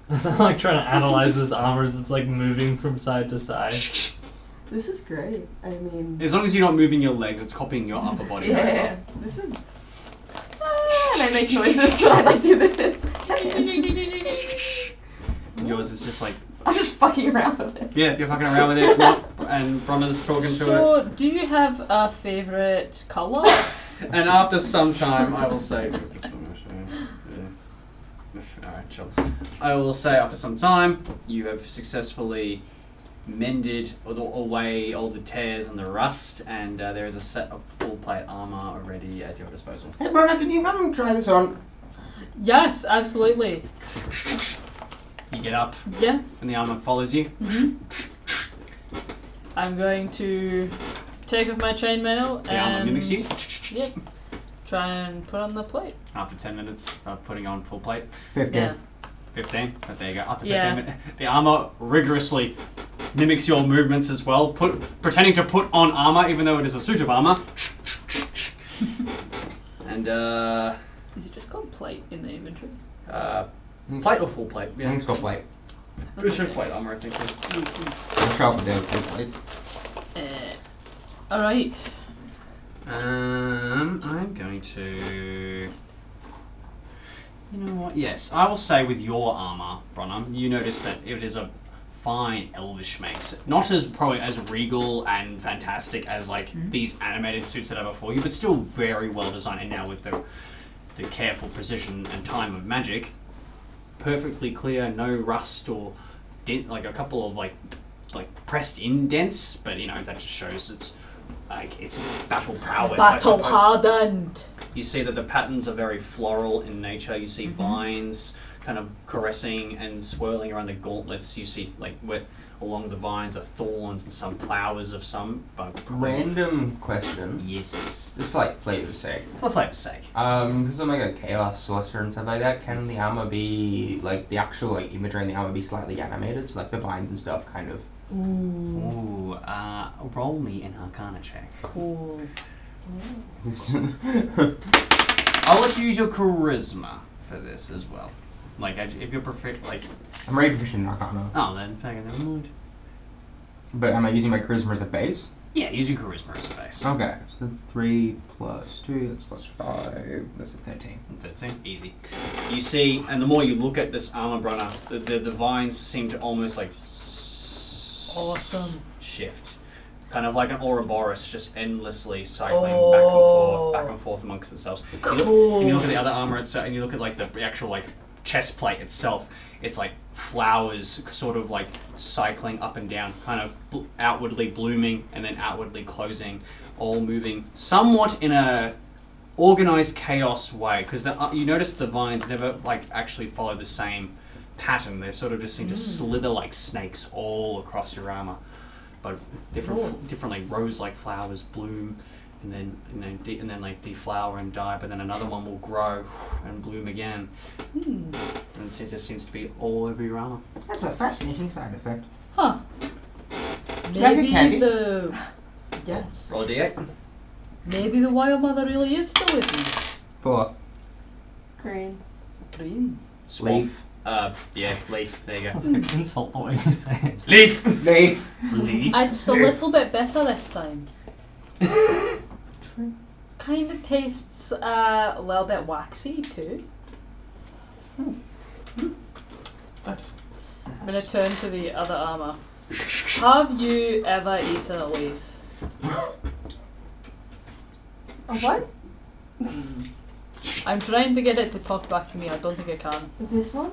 I'm like trying to analyze this armor as it's like moving from side to side. this is great. I mean, As long as you're not moving your legs, it's copying your upper body. very well. yeah, this is. And I make noises, so I like do this. Check Yours is just like, I'm just fucking around with it. yeah, you're fucking around with it, and Bronna's talking to it. So, do you have a favourite colour? And after some time, I will say, alright, chill. I will say after some time, you have successfully mended away all the tears and the rust, and there is a set of full plate armor already at your disposal. Hey, Bronna, can you come and try this on? Yes, absolutely. You get up, Yeah. and the armor follows you. I'm going to take off my chainmail The armor and mimics you. Yep. Try and put on the plate. After 10 minutes of putting on full plate. 15. Yeah. 15, but there you go. After 15 Yeah. minutes, the armor rigorously mimics your movements as well, pretending to put on armor even though it is a suit of armor. And Is it just called plate in the inventory? plate or full plate? I think it's got plate. This is plate armor, I think. I'll show up with the full plates. Alright. I'm going to. You know what? Yes, I will say with your armor, Bronner, you notice that it is a fine elvish make. Not as probably as regal and fantastic as like these animated suits that are before you, but still very well designed. And now with the careful precision and time of magic, perfectly clear, no rust or dent, like a couple of like pressed in dents, but you know that just shows it's battle prowess. Battle hardened. You see that the patterns are very floral in nature. You see vines kind of caressing and swirling around the gauntlets. You see like along the vines are thorns and some flowers of some. Random question. Yes. Just for like flavor's sake. For flavor's sake. Because I'm like a chaos sorcerer and stuff like that, can the armor be like the actual like imagery in the armor be slightly animated? So like the vines and stuff kind of. Ooh. Roll me an Arcana check. Cool. I'll let you use your charisma for this as well. Like, if you're like. I'm ready for in Arcana. Oh, then never mind. But am I using my charisma as a base? Yeah, use your charisma as a base. Okay, so that's 3 plus 2, that's plus 5, that's a 13. 13, easy. You see, and the more you look at this armor, Bronner, the vines seem to almost like Awesome. shift. Kind of like an Ouroboros, just endlessly cycling back and forth amongst themselves. Cool. You look at the other armor itself, and you look at like the actual like chest plate itself. It's like flowers, sort of like cycling up and down, kind of outwardly blooming and then outwardly closing, all moving somewhat in a organized chaos way. Because you notice the vines never like actually follow the same pattern. They sort of just seem to slither like snakes all across your armor. But different like rose-like flowers bloom, and then like deflower and die. But then another one will grow and bloom again. And it just seems to be all over your armor. That's a fascinating side effect. Huh. Like a Maybe candy? the... Yes. Roll a d8. Maybe the wild mother really is still with me. 4. Green. Green. Leaf. Yeah, leaf. There you go. That's like an insult the way you say it. Leaf. Leaf. Leaf. It's a little bit better this time. True. Kind of tastes a little bit waxy too. I'm gonna turn to the other armor. Have you ever eaten a leaf? A what? I'm trying to get it to talk back to me. I don't think I can. This one?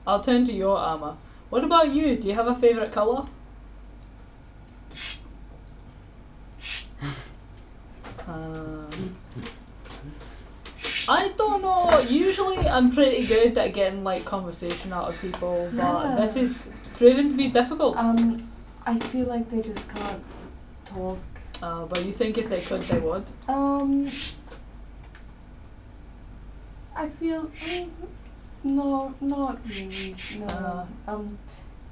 I'll turn to your armor. What about you? Do you have a favourite colour? I don't know. Usually I'm pretty good at getting like conversation out of people, but this is proven to be difficult. I feel like they just can't talk. But you think if they could, they would? I feel no, not really. No.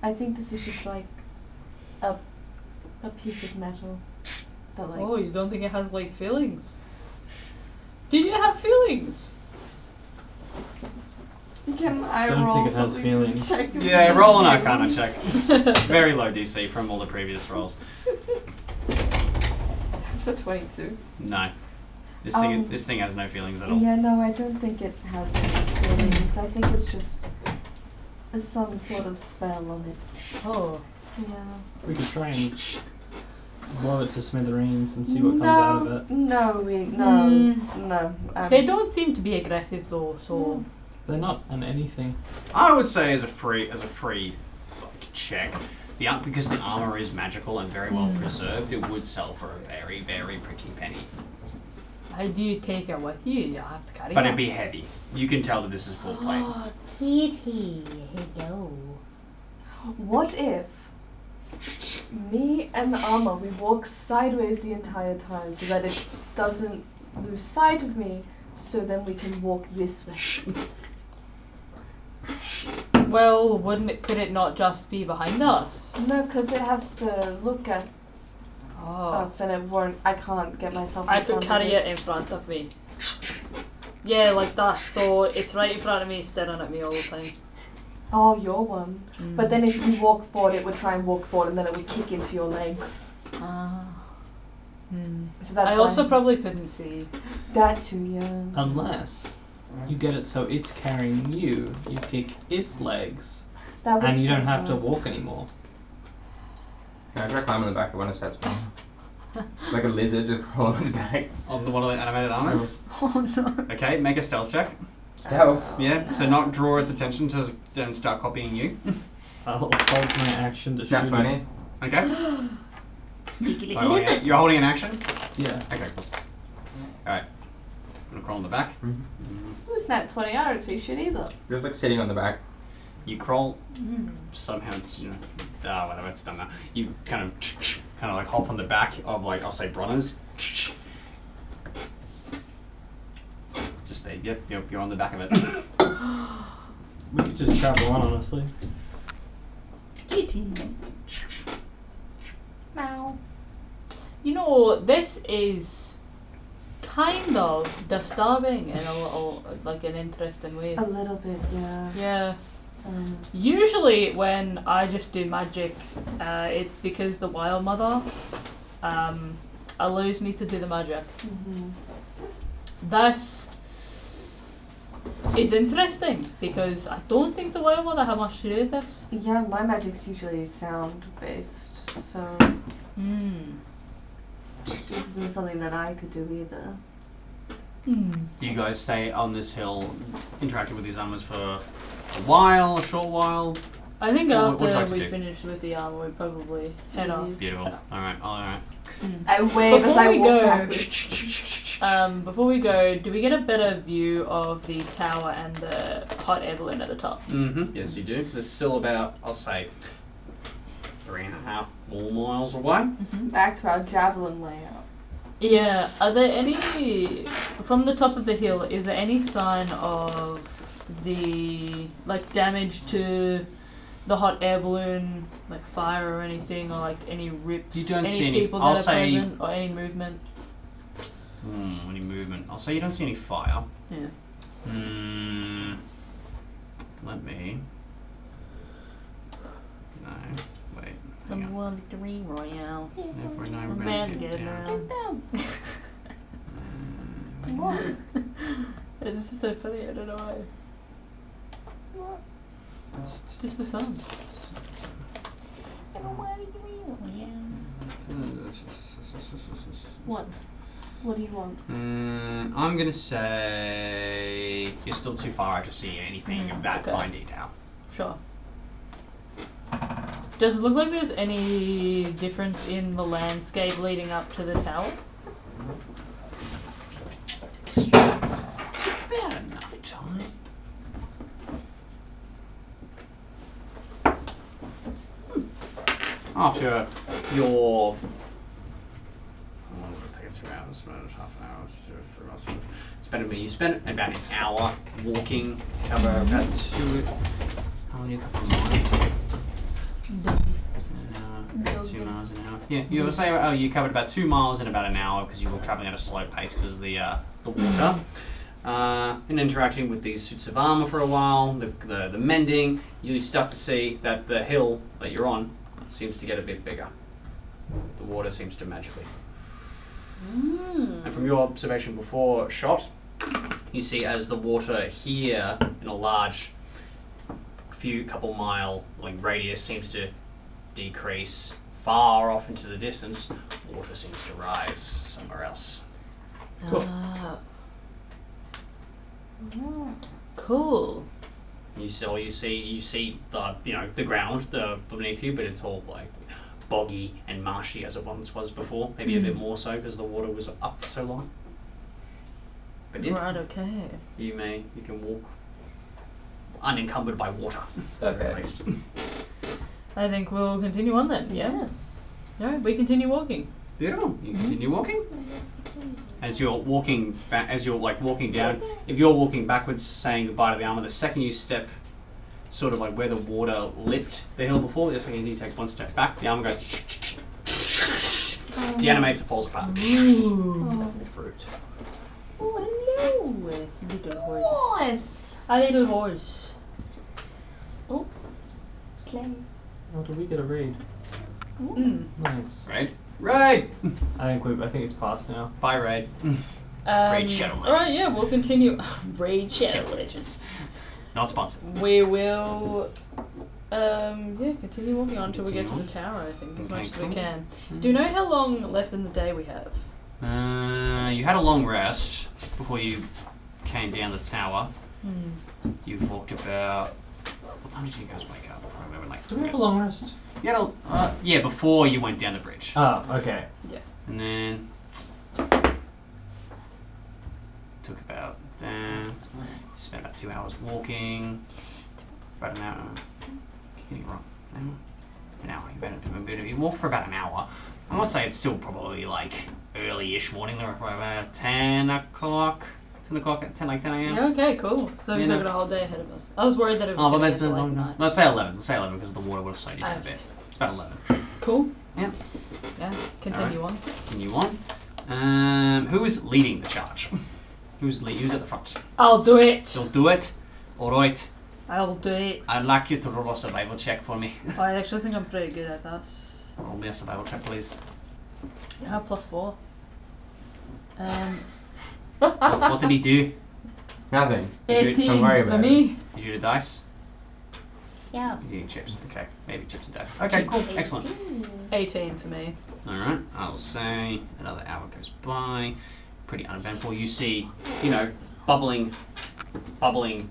I think this is just like a piece of metal that like. Oh, you don't think it has like feelings? Do you have feelings? Can I Don't roll think it has something feelings. to check if Yeah, it's roll an feelings? Arcana check. Very low DC from all the previous rolls. It's a 22. No. This thing has no feelings at all. Yeah, no, I don't think it has any feelings. I think it's just some sort of spell on it. Oh. Yeah. We could try and blow it to smithereens and see what comes out of it. No. They don't seem to be aggressive though, so. They're not an anything. I would say as a free like, check, because the armor is magical and very well preserved, it would sell for a very, very pretty penny. How do you take it with you? You have to carry But it. it'd be heavy. You can tell that this is full plate. Oh, Kitty, hello. What if me and the armor, we walk sideways the entire time so that it doesn't lose sight of me, so then we can walk this way? Well, could it not just be behind us? No, because it has to look at Oh. So it won't. I can't get myself. I in could front carry of it in front of me. Yeah, like that. So it's right in front of me, staring at me all the time. Oh, your one. But then if you walk forward, it would try and walk forward, and then it would kick into your legs. So that's I why. also probably couldn't see. That too, yeah. Unless you get it so it's carrying you, you kick its legs, That would and you still don't have to hurt. walk anymore. Can I try climbing on the back of one of Seth's one? It's like a lizard just crawling on its back. On one of the animated armors. Oh no. Okay, make a stealth check. Stealth. Yeah, so not draw its attention to then start copying you. I'll hold my action to Nat shoot 20. it. Okay. Sneaky Wait, little lizard. you're holding an action? Yeah. Okay, cool. Alright. I'm gonna crawl on the back. Who's nat 20? I don't see shit either. Just like sitting on the back. You crawl somehow, you know, whatever, it's done now. You kind of like hop on the back of, like, I'll say Bronner's. Just there, yep, you're on the back of it. We could just travel on, honestly. Kitty. Meow. You know, this is kind of disturbing in a little, like an interesting way. A little bit, yeah. Yeah. Usually when I just do magic, it's because the Wild Mother allows me to do the magic. This is interesting because I don't think the Wild Mother have much to do with this. Yeah, my magic's usually sound based, so this isn't something that I could do either. Do you guys stay on this hill interacting with these animals for a while, a short while? I think What would you like after to we do? finish with the armor, we'd probably head off. Beautiful. Alright. I wave as I walk backwards. Before we go, do we get a better view of the tower and the hot air balloon at the top? Yes, you do. There's still about, I'll say, 3.5 more miles away. Back to our javelin layout. Yeah, are there any, from the top of the hill, is there any sign of the, like, damage to the hot air balloon, like fire or anything, or like any rips? You don't any see any- people I'll that are say- present, or any movement? Any movement. I'll say you don't see any fire. Yeah. Let me... No, wait. Hang on. 1 victory royale. Every now I'm and mad then again get down. now. It's just so funny, I don't know why. It's just the sound. What? What do you want? I'm gonna say you're still too far out to see anything of that okay. fine detail. Sure. Does it look like there's any difference in the landscape leading up to the tower? About enough time. After your you spent about an hour walking to cover about 2 miles an hour. Yeah, you would say you covered about 2 miles in about an hour because you were travelling at a slow pace because of the water. And interacting with these suits of armour for a while, the mending, you start to see that the hill that you're on seems to get a bit bigger. The water seems to magically. And from your observation before shot, you see as the water here in a large couple mile radius seems to decrease far off into the distance, water seems to rise somewhere else. Cool. Cool. You see the the ground beneath you, but it's all like boggy and marshy as it once was before. Maybe a bit more so because the water was up for so long. But yeah, Right, okay. you can walk unencumbered by water. Okay. At least. I think we'll continue on then, yeah? Yes. Alright, we continue walking. Beautiful. You continue walking. As you're walking back, as you're walking down, if you're walking backwards, saying goodbye to the armor, the second you step, sort of like where the water lipped the hill before, the second you take one step back, the armor goes deanimates and falls apart. Lovely fruit. Oh, hello. Little horse. Nice. A little horse. Play. Oh, did we get a raid? Mm. Nice. Raid! I think it's passed now. Bye, Raid. Raid Shadow Alright, Legends. yeah, we'll continue. Raid Shadow Shadow Legends. Not sponsored. We will, continue walking on until we get to Continue the tower, I think, as Okay, much as cool. we can. Do you know how long left in the day we have? You had a long rest before you came down the tower. Hmm. You've walked about. What time did you guys wake up? I remember like. Do we have a long rest? You had a, yeah, before you went down the bridge. Oh, okay. And then took about spent about 2 hours walking. About an hour. Getting it wrong. An hour. You walked for about an hour. I would say it's still probably like early-ish morning. There were about 10 o'clock. 10 a.m. Yeah, okay, cool. So we've Yeah, still no. got a whole day ahead of us. I was worried that it was Oh, but going that's to get to like night. let's say 11. Let's say 11 because the water would have slowed you down a Okay. bit. It's about 11. Cool. Yeah. Yeah, continue on. Continue on. Who is leading the charge? Who's at the front? I'll do it. You'll do it. All right. I'll do it. I'd like you to roll a survival check for me. I actually think I'm pretty good at this. Roll me a survival check, please. Yeah, +4. What did he do? Nothing. Did you- 18 don't worry for about me. Did you do the dice? Yeah. You're eating chips. Okay, maybe chips and dice. Okay, cool. Excellent. 18 for me. Alright, I'll say another hour goes by. Pretty uneventful. You see, bubbling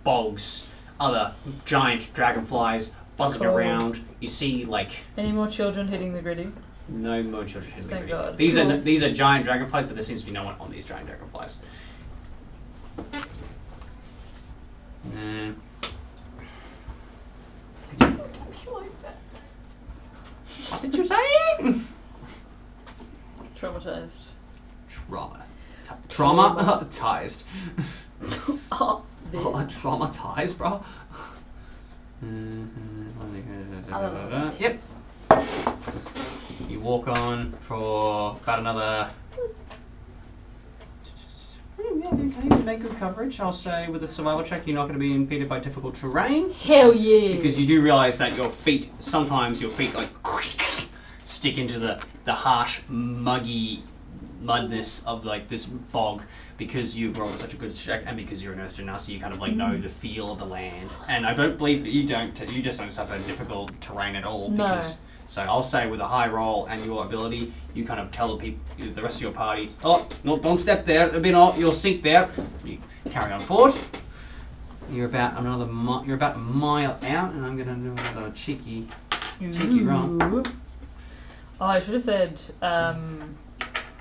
bogs, other giant dragonflies buzzing Cool. around. You see, like, Any more children hitting the gritty? no more children hitting the Thank grid. God. These Cool. are giant dragonflies, but there seems to be no one on these giant dragonflies. And what did you say? Traumatized. Traumatized. Oh, dude. Traumatized, bro. Yep. You walk on for about another. Yeah, you make good coverage. I'll say with a survival check, you're not going to be impeded by difficult terrain. Hell yeah. Because you do realise that sometimes your feet like stick into the harsh, muggy mudness of like this bog because you've rolled such a good check and because you're an Earth Genasi, you kind of like know the feel of the land. And I don't believe that you just don't suffer difficult terrain at all. No. So I'll say with a high roll and your ability, you kind of tell the rest of your party, oh, no, don't step there, you'll sink there. You carry on forward. You're about a mile out, and I'm gonna do another cheeky roll. Ooh. Oh, I should have said,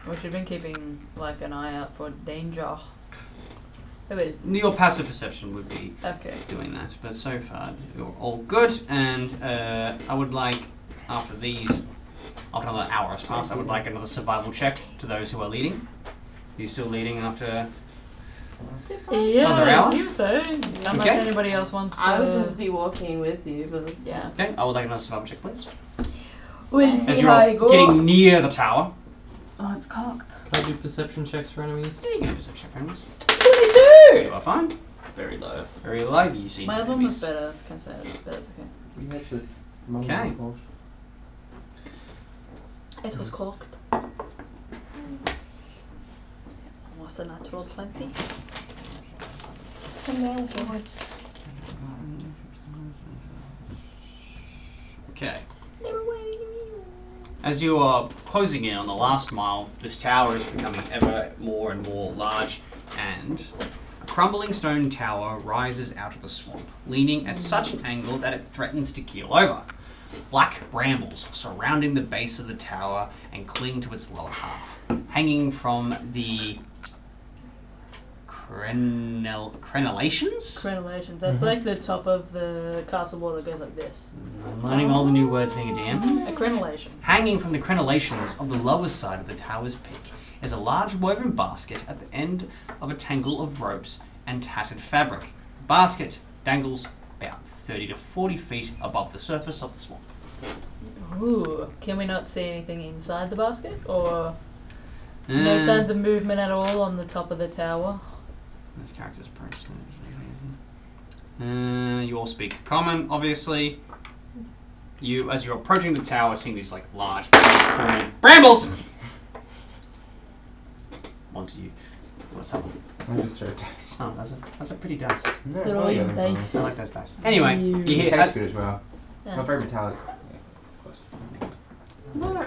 we should have been keeping like an eye out for danger. Oh, wait. Your passive perception would be Okay. doing that, but so far you're all good, and I would like, after another hour has passed, I would like another survival check to those who are leading. Are you still leading after? Yeah, Another I hour? assume so. Unless Okay. anybody else wants to. I would just be walking with you, but Yeah. Okay, I would like another survival check, please. We'll As see you're how I all go. getting near the tower. Oh, it's cocked. Can I do perception checks for enemies? Yeah, you can do perception check, friends. 22! You are fine. Very low. Very low. You see My no other one was enemies. better. It's kind of sad, but it's okay. That's it. Okay. It was cocked. Almost a natural 20. Okay. As you are closing in on the last mile, this tower is becoming ever more and more large, and a crumbling stone tower rises out of the swamp, leaning at such an angle that it threatens to keel over. Black brambles surrounding the base of the tower and cling to its lower half, hanging from the crenellations? Crenellations. That's like the top of the castle wall that goes like this. I'm learning all the new words being a DM. A crenellation. Hanging from the crenellations of the lower side of the tower's peak is a large woven basket at the end of a tangle of ropes and tattered fabric. The basket dangles about 30 to 40 feet above the surface of the swamp. Ooh, can we not see anything inside the basket? Or no signs of movement at all on the top of the tower? This character's approach. You all speak common, obviously. You, as you're approaching the tower, seeing these like large brambles. Onto you. What's that one? I just throw a dice. Oh, that's a pretty dice. No, Throwing I like them. dice. I like those dice. Anyway, you It hear. tastes good as well. Yeah. Not very metallic. Yeah, of course. No.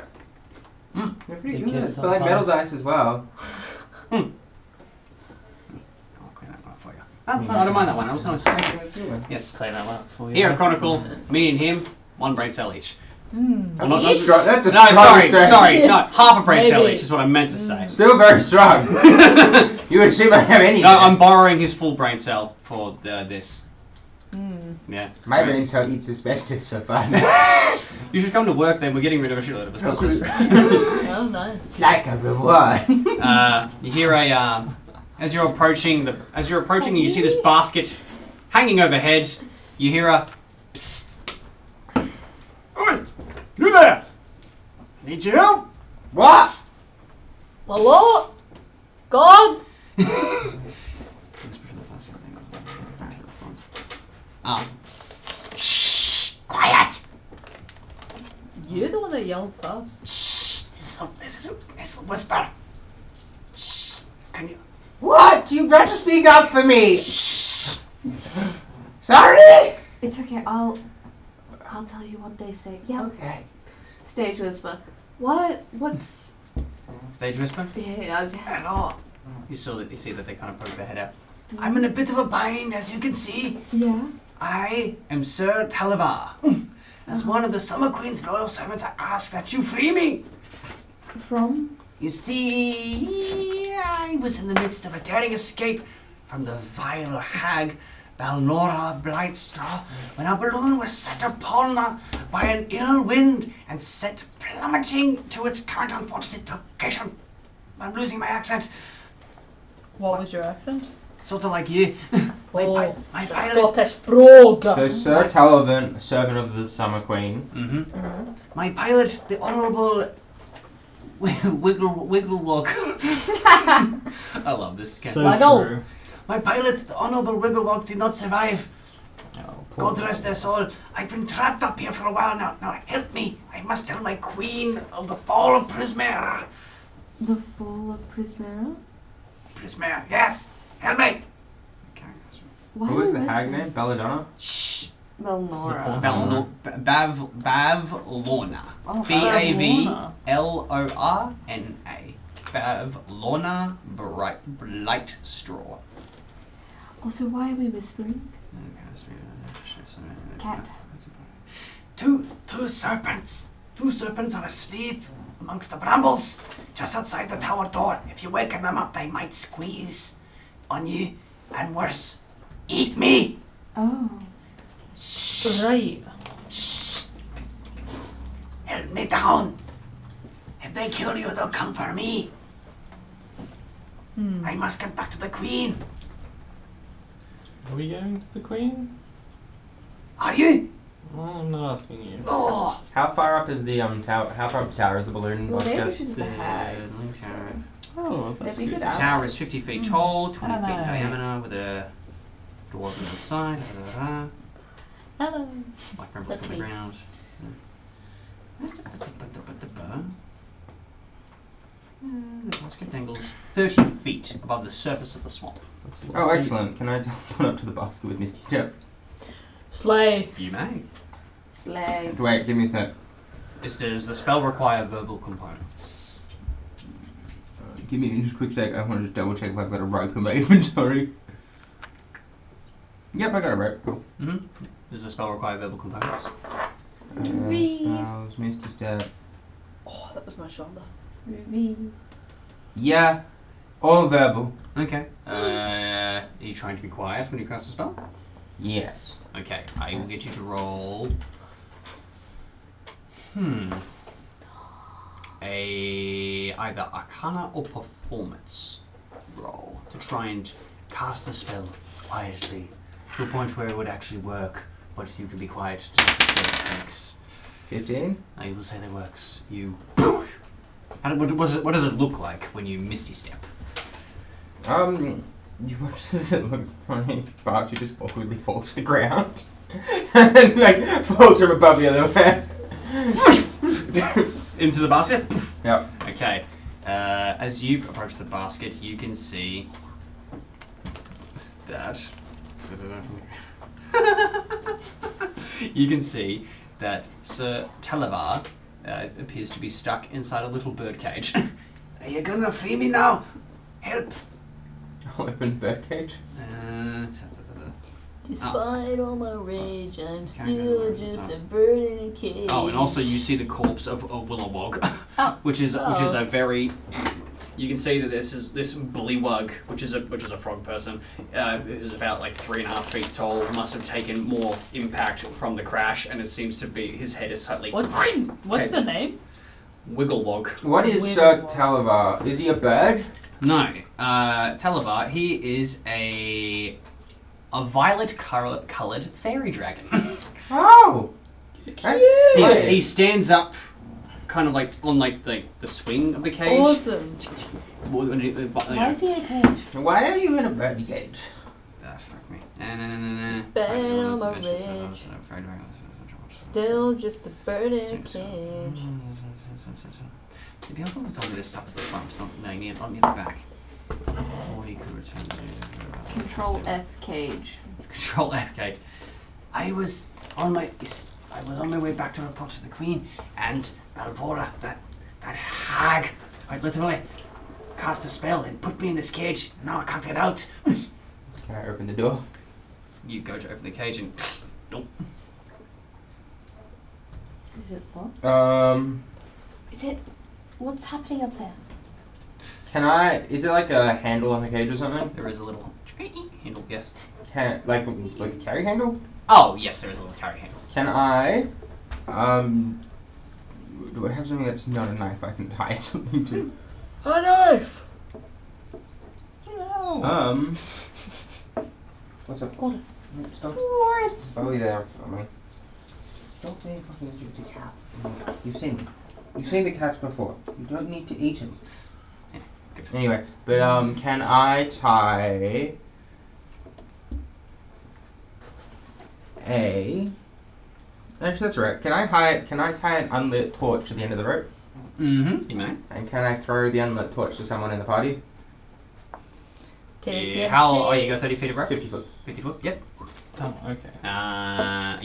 They're pretty They good. kiss But like metal sometimes. dice as well. I'll clean that one up for you. I don't mind that one. That was nice. Yes. Play that one for you. Hero Chronicle, me and him, 1 brain cell each. That's, Well, a not- strong, that's a No, strong sorry, say. no, half a brain cell Maybe. each is what I meant to say. Still very strong. You would assume I have any. No, I'm borrowing his full brain cell for this. Yeah. My brain cell eats asbestos for fun. You should come to work then. We're getting rid of a shitload of asbestos. Oh, nice. It's like a reward. You hear a as you're approaching and you see this basket hanging overhead. You hear a psst. Oi, you there? Need your help? What? Hello? God? Shh! Quiet! You're the one that yelled first. Shh! This is a whisper. Shh! Can you? What? You better speak up for me. Shh! Sorry. It's okay. I'll tell you what they say. Yeah. Okay. Stage whisper. What's? Stage whisper. Yeah. Hello. You see that they kind of poke their head out. I'm in a bit of a bind, as you can see. Yeah. I am Sir Talavar. As one of the Summer Queen's loyal servants, I ask that you free me. From? You see, I was in the midst of a daring escape from the vile hag Balnora Blightstraw when our balloon was set upon by an ill wind and set plummeting to its current unfortunate location. I'm losing my accent, What was your accent? sort of like you. my the pilot. Scottish brogue. So Sir Talavant, servant of the Summer Queen. Mm-hmm. My pilot, the Honourable Wigglewog. I love this. So Waggle. true. My pilot, the Honourable Wigglewog, did not survive. Oh, poor God rest their soul. I've been trapped up here for a while now. Now help me. I must tell my queen of the fall of Prismera. The fall of Prismera? Prismera, yes. Help me. Okay. Why What was are we the hag whispering? name? Belladonna? Shh. Belnora. Bavlorna. Oh, Bavlorna. Bavlorna Blightstraw. Also, why are we whispering? Cat. Two serpents. Two serpents are asleep amongst the brambles just outside the tower door. If you waken them up, they might squeeze on you and worse, eat me. Oh. Shh. Right. Shh. Help me down. If they kill you, they'll come for me. I must get back to the queen. Are we going to the Queen? Are you? Well, I'm not asking you. Oh. How far up is the tower? How far up the tower is the balloon? Well, maybe Oscar? she's with the hags. so Oh, that's Maybe good. good The tower is 50 feet tall, 20 feet in Hello. diameter, with a door on the side. Hello. Black brambles That's on the me. ground. The basket dangles 30 feet above the surface of the swamp. That's Oh, lovely. excellent. Can I put up to the basket with Misty Step? Slay. You may. Slay. Wait, give me a sec. Does the spell require verbal components? Give me just a quick sec. I want to just double check if I've got a rope in my inventory. Yep, I got a rope. Cool. Mm-hmm. Does the spell require verbal components? Spells, Misty Step. Oh, that was my shoulder. Yeah, all verbal. Okay. Are you trying to be quiet when you cast a spell? Yes. Okay, I will get you to roll. Either Arcana or Performance roll to try and cast a spell quietly to a point where it would actually work, but you can be quiet to not disturb the snakes. 15. I will say that works. You. What does it look like when you misty step? What does it look like? Bargy just awkwardly falls to the ground. And like falls from above the other way. Into the basket? Yep. Okay. As you approach the basket, you can see that. You can see that Sir Televar appears to be stuck inside a little bird cage. Are you gonna free me now? Help! I'll open the birdcage. Despite all my rage, I'm still just a bird in a cage. Oh, and also you see the corpse of Willowwog, Oh. which is a very. You can see that this bullywug, which is a frog person, is about like 3.5 feet tall. Must have taken more impact from the crash, and it seems to be his head is slightly. What's the name? Wigglewog. What is Sir Talavar? Is he a bird? No, Televar. He is a violet coloured fairy dragon. Oh! That's He stands up, kind of like on like the swing of the cage. Awesome. Why is he in a cage? Why are you in a bird cage? Fuck me. Despite all my rage, still just a bird in a cage. Maybe I'll go with all of this stuff at the front, not near the back. Or you could return to Control F cage. Control F cage. I was on my way back to report to the Queen, and Balvora, that hag, quite literally, cast a spell and put me in this cage. And now I can't get out. Can I open the door? You go to open the cage and nope. Is it locked? Is it? What's happening up there? Is it like a handle on the cage or something? There is a little handle, yes. Like a carry handle? Oh yes, there is a little carry handle. Can I, do I have something that's not a knife I can tie something to? A knife! No. What's up? Hold Stop. Bowie there for me. Stop being fucking gypsy cat. You've seen the cats before. You don't need to eat them. Anyway, but can I tie a? Actually, that's right. Can I tie an unlit torch to the end of the rope? Mm-hmm. You may. And can I throw the unlit torch to someone in the party? Yeah, how? Oh, you go 30 feet of rope. 50 foot. 50 foot. Yep. Oh, okay. How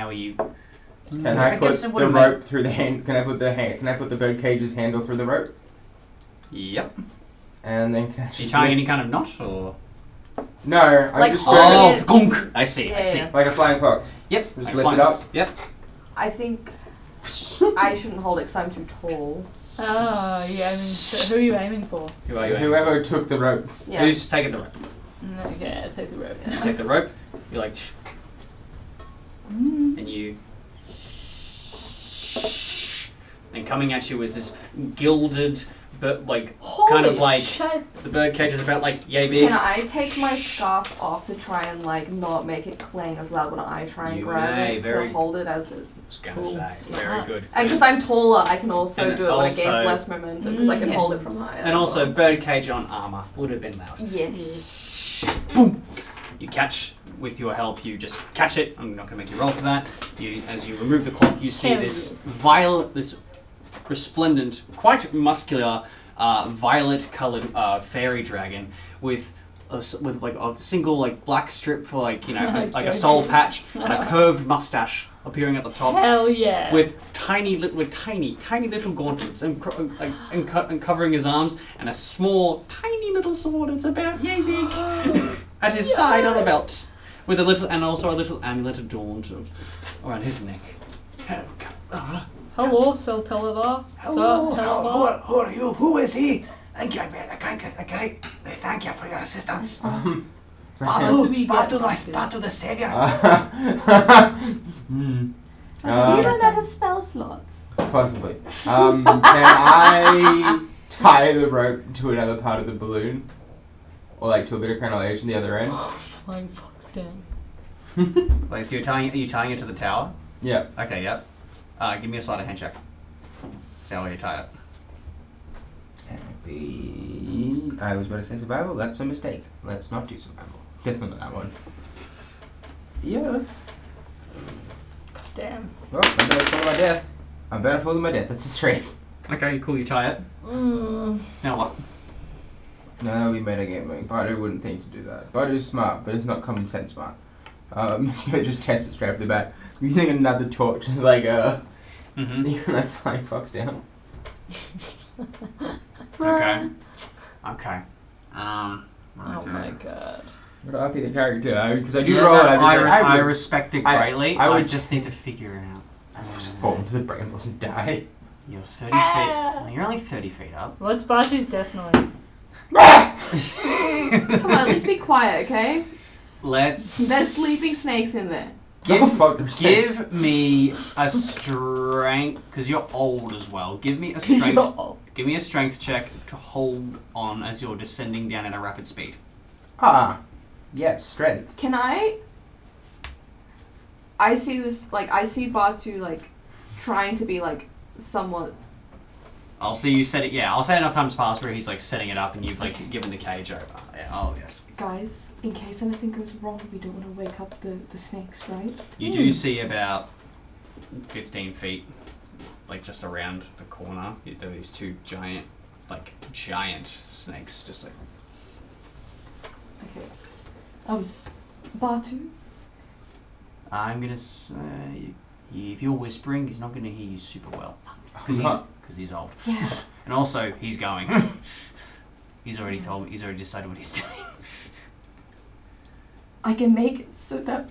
are you? Can I put the rope through the hand? Can I put the bird cage's handle through the rope? Yep. And then can I Are you just tying any kind of knot or? No, I'm Like just all- grabbing Oh, gunk! I see. I Yeah, see. yeah. like a flying fox. Yep. Just like lift flying it up. fox. Yep. I think I shouldn't hold it because I'm too tall. Ah, who are you aiming for? Who are you? Whoever took the rope. Yeah. Who's taking the rope? Okay, I'll take the rope. You take the rope. You're like, and you. And coming at you is this gilded, but like kind of Holy like shit. the bird cage is about like yay big. Can I take my scarf off to try and like not make it clang as loud when I try and You grab may, it very- to hold it as it? I was gonna Cool. say, very Yeah. good. And because I'm taller, I can also And do it when it gains also- less momentum because I can Yeah. hold it from higher. And as also, well. bird cage on armor would have been loud. Yes. Boom! You catch with your help. You just catch it. I'm not going to make you roll for that. As you remove the cloth, you see Hell this violet, this resplendent, quite muscular, violet-colored fairy dragon with like a single like black strip for like like a soul patch and a curved mustache appearing at the top. Hell yeah. With tiny little gauntlets and covering his arms and a small tiny little sword. It's about yay big at his side on a belt, with a little amulet adorned around his neck. Hello, Sir Televar. Sir Televar. Who are you? Who is he? Thank you, thank you for your assistance. Batu the savior. Have you run out of spell slots? Possibly. Can I tie the rope to another part of the balloon? Or like to a bit of crenellation the other end? Flying fox down. Wait, so are you tying it to the tower? Yeah. Okay, yep. Give me a sleight of hand check. See how you tie it. I was about to say survival. That's a mistake. Let's not do survival. Definitely that one. Yeah, let's. Damn. Well, I'm better fall to my death. I'm better fall to my death. That's a straight. Okay, cool. You tie it. Now what? No, we metagaming. Badu wouldn't think to do that. Badu's smart, but it's not common sense smart. He's gonna just test it straight off the bat. Using another torch is like you can like flying fox down. Okay. Okay. Oh my god. But I'll be the character because I do roll it. I respect it greatly. I I would just need to figure it out. just fall into the brain and die. You're 30 feet. You're only 30 feet up. What's Barshy's death noise? Come on, at least be quiet, okay? Let's. There's sleeping snakes in there. Give me a strength, because you're old as well. Give me a strength. Give me a strength check to hold on as you're descending down at a rapid speed. Yes, strength. Can I see this, like, I see Batu, like, trying to be, like, somewhat... I'll see you set it, I'll say enough times past where he's, like, setting it up and you've, like, given the cage over. Yeah, oh, yes. Guys, in case anything goes wrong, we don't want to wake up the snakes, right? You do see about 15 feet, like, just around the corner. There are these two giant snakes, just like... Okay. Batu? I'm gonna say, if you're whispering, he's not gonna hear you super well. Because he's old. Yeah. And also, he's going. He's already decided what he's doing. I can make it so that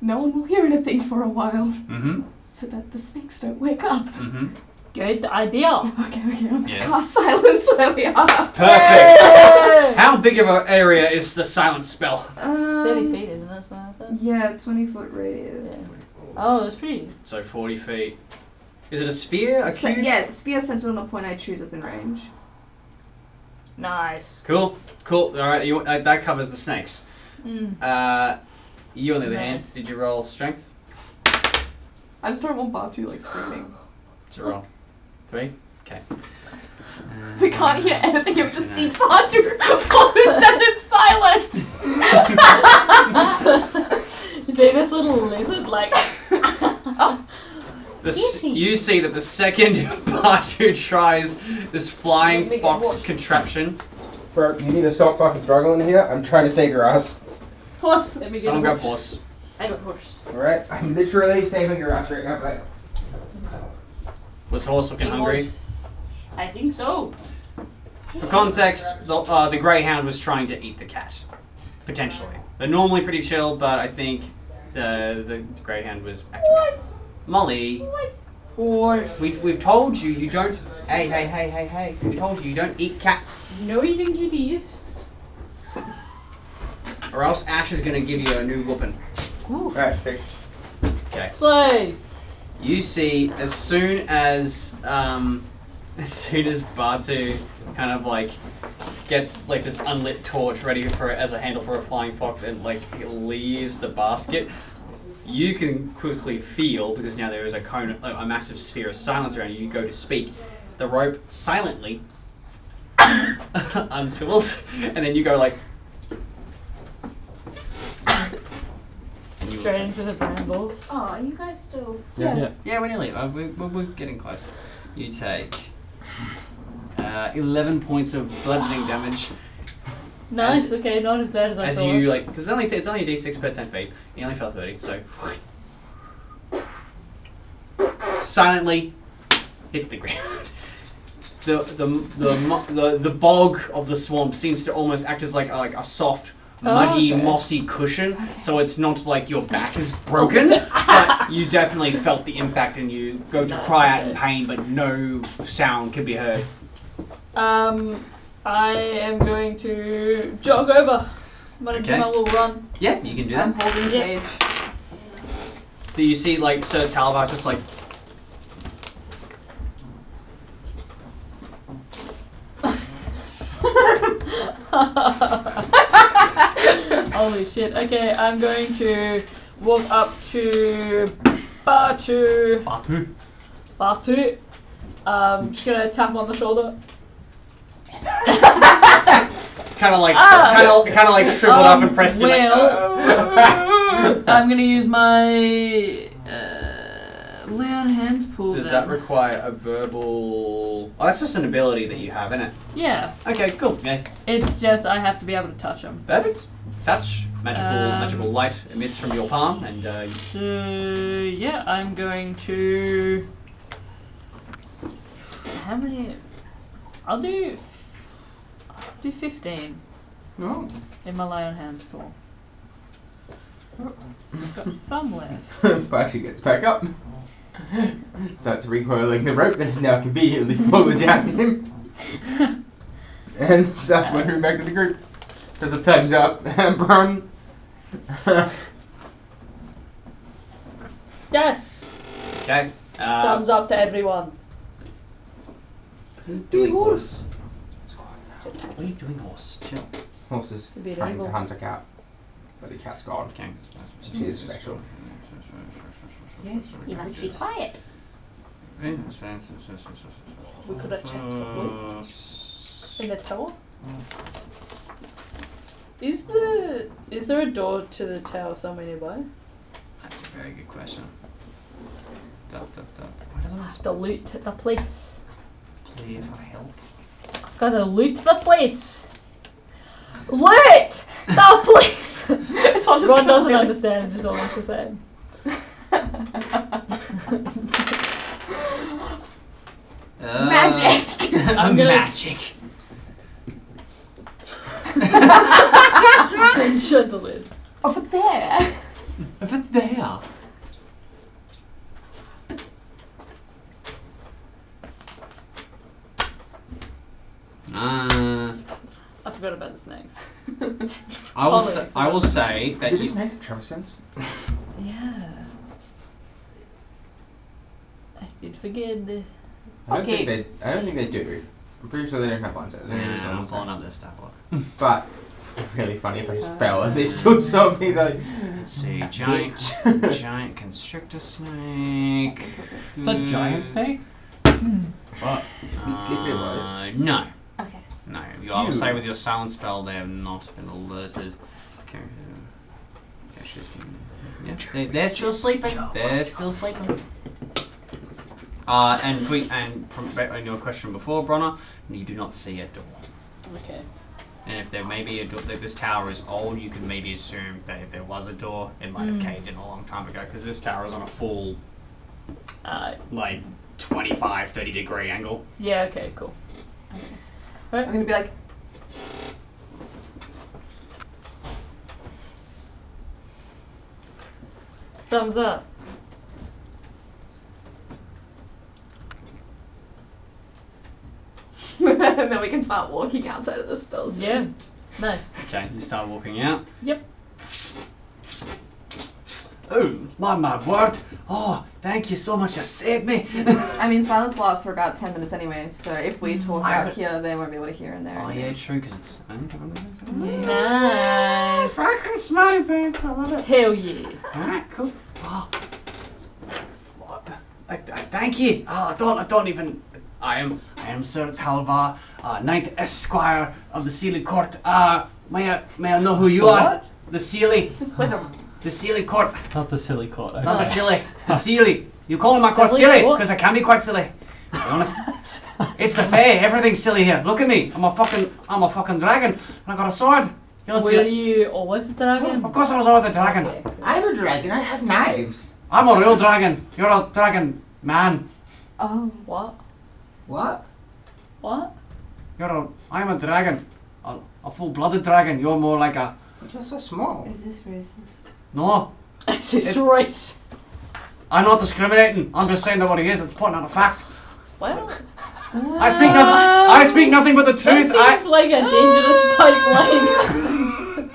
no one will hear anything for a while. Mm-hmm. So that the snakes don't wake up. Mm-hmm. Good idea. Okay, I'm just Yes. cast silence where we are. Perfect! How big of an area is the silent spell? 30 feet, isn't that something like that? Yeah, 20-foot radius. Yeah. Oh, it's pretty. So 40 feet. Is it a sphere? A cube? Yeah, spear centered on a point I choose within range. Nice. Cool. Alright, that covers the snakes. Mm. You on the other hand, Nice. did you roll strength? I just don't want Batu, like, screaming. Did you roll? 3? Okay. We can't hear anything, you just see Batu stand in silence! You see this little lizard, like... You see that the second Batu tries this flying fox contraption. Bro, you need to stop fucking struggling here. I'm trying to save your ass. Horse! Let me get Someone a grab horse. horse. I got horse. Alright? I'm literally saving your ass right now. But... Was horse looking hungry? I think so. For context, the greyhound was trying to eat the cat. Potentially. They're normally pretty chill, but I think the greyhound was acting up. Molly, Horse. we've told you you don't... Hey. We told you don't eat cats. No eating kitties. Or else Ash is going to give you a new whooping. Alright, fixed. Okay. Slay. You see, as soon as Batu kind of like gets like this unlit torch ready as a handle for a flying fox and like it leaves the basket, you can quickly feel, because now there is a massive sphere of silence around you, you go to speak, the rope silently unswivels, and then you go like... Straight into the brambles. Oh, are you guys still... Yeah. Yeah, we're nearly. We're getting close. You take 11 points of bludgeoning damage. Nice, okay, not as bad as I As thought. you like, because it's only a d6 per 10 feet. You only fell 30, so silently hit the ground. The bog of the swamp seems to almost act as like a soft, muddy, okay. mossy cushion. So it's not like your back is broken, but you definitely felt the impact, and you go to cry out in pain, but no sound can be heard. I am going to jog over. I'm gonna do Okay. my little run. Yeah, you can do I'm that. holding Yeah. cage. So you see, like, Sir Talvar's just like... Holy shit. Okay, I'm going to walk up to Batu. Batu. Batu. Just gonna tap him on the shoulder. Kind of like shriveled up and pressed him. I'm gonna use my lay on hands pool. Does that require a verbal? Oh, that's just an ability that you have, isn't it? Yeah. Okay, cool. Yeah. It's just I have to be able to touch him. Perfect. Touch. Magical light emits from your palm, and So yeah, I'm going to. How many? I'll do 15 No. in my lay on hands pool. So I've got some left. Marshy gets back up. Starts recoiling the rope that is now conveniently fallen down him. And starts wandering back to the group. Does a thumbs up, Bron. Yes. okay. Thumbs up to everyone. Doing horse. What are you doing, horse? Chill. Horse is It'd be trying illegal. to hunt a cat, but the cat's gone. Okay. She is special. You must be quiet. We could have checked for loot in the tower. Is there a door to the tower somewhere nearby? That's a very good question. I have to loot the place. Plea for help. I've gotta loot the place. Loot the place. It's all just Ron doesn't really- understand. It just all wants to say. Magic. I'm gonna- Magic. And shut the lid. Over there. Over there. I forgot about the snakes. I will say that Did the you, snakes have tremor sense? Yeah. I did forget. I don't Okay. think they do. I'm pretty sure they don't have blindsight. I think they just I'm normal pulling sight. up this stat block. But it's really funny if I just fell and they still saw me. Like, Let's see, giant constrictor snake. Is that giant snake? What? Meat slippery wise. No. Okay. No, I will say with your silent spell, they have not been alerted. Okay, they're still sleeping. They're still sleeping. And from on your question before, Bronner, you do not see a door. Okay. And if there may be a door, if this tower is old, you can maybe assume that if there was a door, it might have caved in a long time ago, because this tower is on a full, like 25, 30 degree angle. Yeah. Okay. Cool. I'm gonna be like, Thumbs up. and then we can start walking outside of the spells. Yeah. Nice. Okay, you start walking out. Yep. Oh, my word! Oh, thank you so much, you saved me! I mean, silence lasts for about 10 minutes anyway, so if we talk out here, they won't be able to hear in there. Oh yeah, true, because it's... Nice. Fucking smarty pants, I love it. Hell yeah. Alright, cool. Oh. Thank you. Oh, I don't even... I am Sir Talvar, Knight Esquire of the Sealy Court. May I know who you are? The Sealy. The Sealy Court. Not the silly court. Okay. Not the Silly. The Sealy. You call my court Silly silly what? because I can be quite silly. To be honest. It's the Fae. Everything's silly here. Look at me. I'm a fucking dragon. And I got a sword. You don't see Were it. you always a dragon? Of course I was always a dragon. Okay, cool. I'm a dragon. I have knives. I'm a real dragon. You're a dragon man. Oh. What? What? What? I'm a dragon. A full-blooded dragon. You're more like a... But you're so small. Is this racist? No. It's his race. I'm not discriminating. I'm just saying that what he is. It's pointing out a fact. Well, I speak nothing but the that truth. seems like a dangerous pipeline.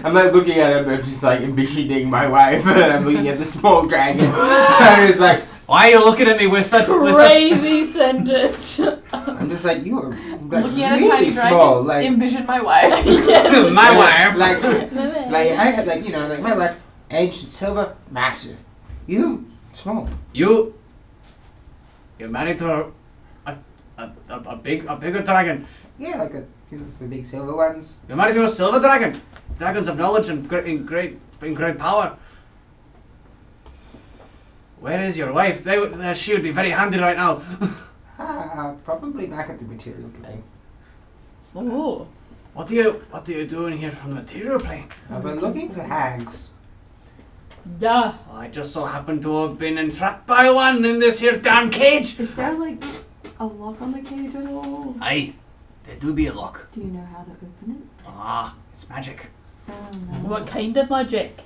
I'm like looking at him, I'm just like envisioning my wife, and I'm looking at the small dragon. And it's like, Why are you looking at me with such... Crazy sentence. I'm just like, you are like, Looking at a really tiny small. dragon, Like, envision my wife. My wife. Like I had like, you know, like my wife, aged in silver, massive. You small. You're married to a bigger dragon. Yeah, like the big silver ones. You're married to a silver dragon. Dragons of knowledge and great power. Where is your wife? She would be very handy right now. Probably back at the material plane. Oh. What are you doing here on the material plane? I've been looking for hags. Yeah. I just so happen to have been entrapped by one in this here damn cage. Is there like a lock on the cage at all? Aye, there do be a lock. Do you know how to open it? Ah, it's magic. Oh no. What kind of magic?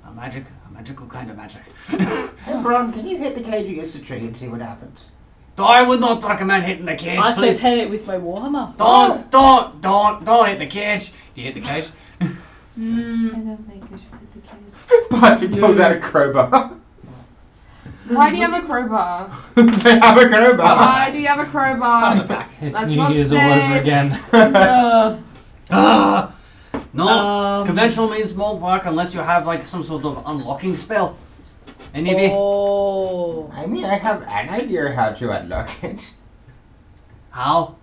A magical kind of magic. Hey, Bron, can you hit the cage against the tree and see what happens? I would not recommend hitting the cage, I could please. hit it with my warhammer. Don't hit the cage. You hit the cage. I Mm. don't think you should hit the cage. Patrick pulls out a crowbar. Why do you have a crowbar? They have a crowbar. Why do you have a crowbar? It's That's New not Year's all over safe. again. No, conventional means won't work unless you have like some sort of unlocking spell. Any of you? Oh. I mean, I have an idea how to unlock it. How?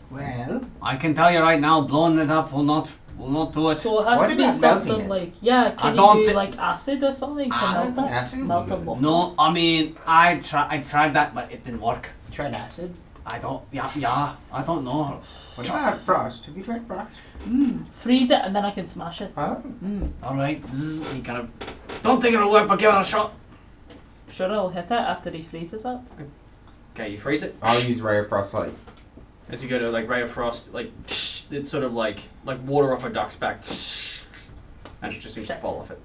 Well, I can tell you right now, blowing it up will not do it. So it has What to be about melting something it? like, yeah, I can don't you do thi- like acid or something to I melt think it? acid would Melt be a good. block. No, I mean I tried that, but it didn't work. tried acid. I don't. Yeah. I don't know. What about frost? Have you tried frost? Freeze it and then I can smash it. Oh. All right. Zzz, you kind of. Don't think it'll work, but give it a shot. Sure, I'll hit it after he freezes it. Okay, you freeze it. I'll use ray of frost light. As you go to like ray of frost, like it's sort of like water off a duck's back, and it just seems to fall off it.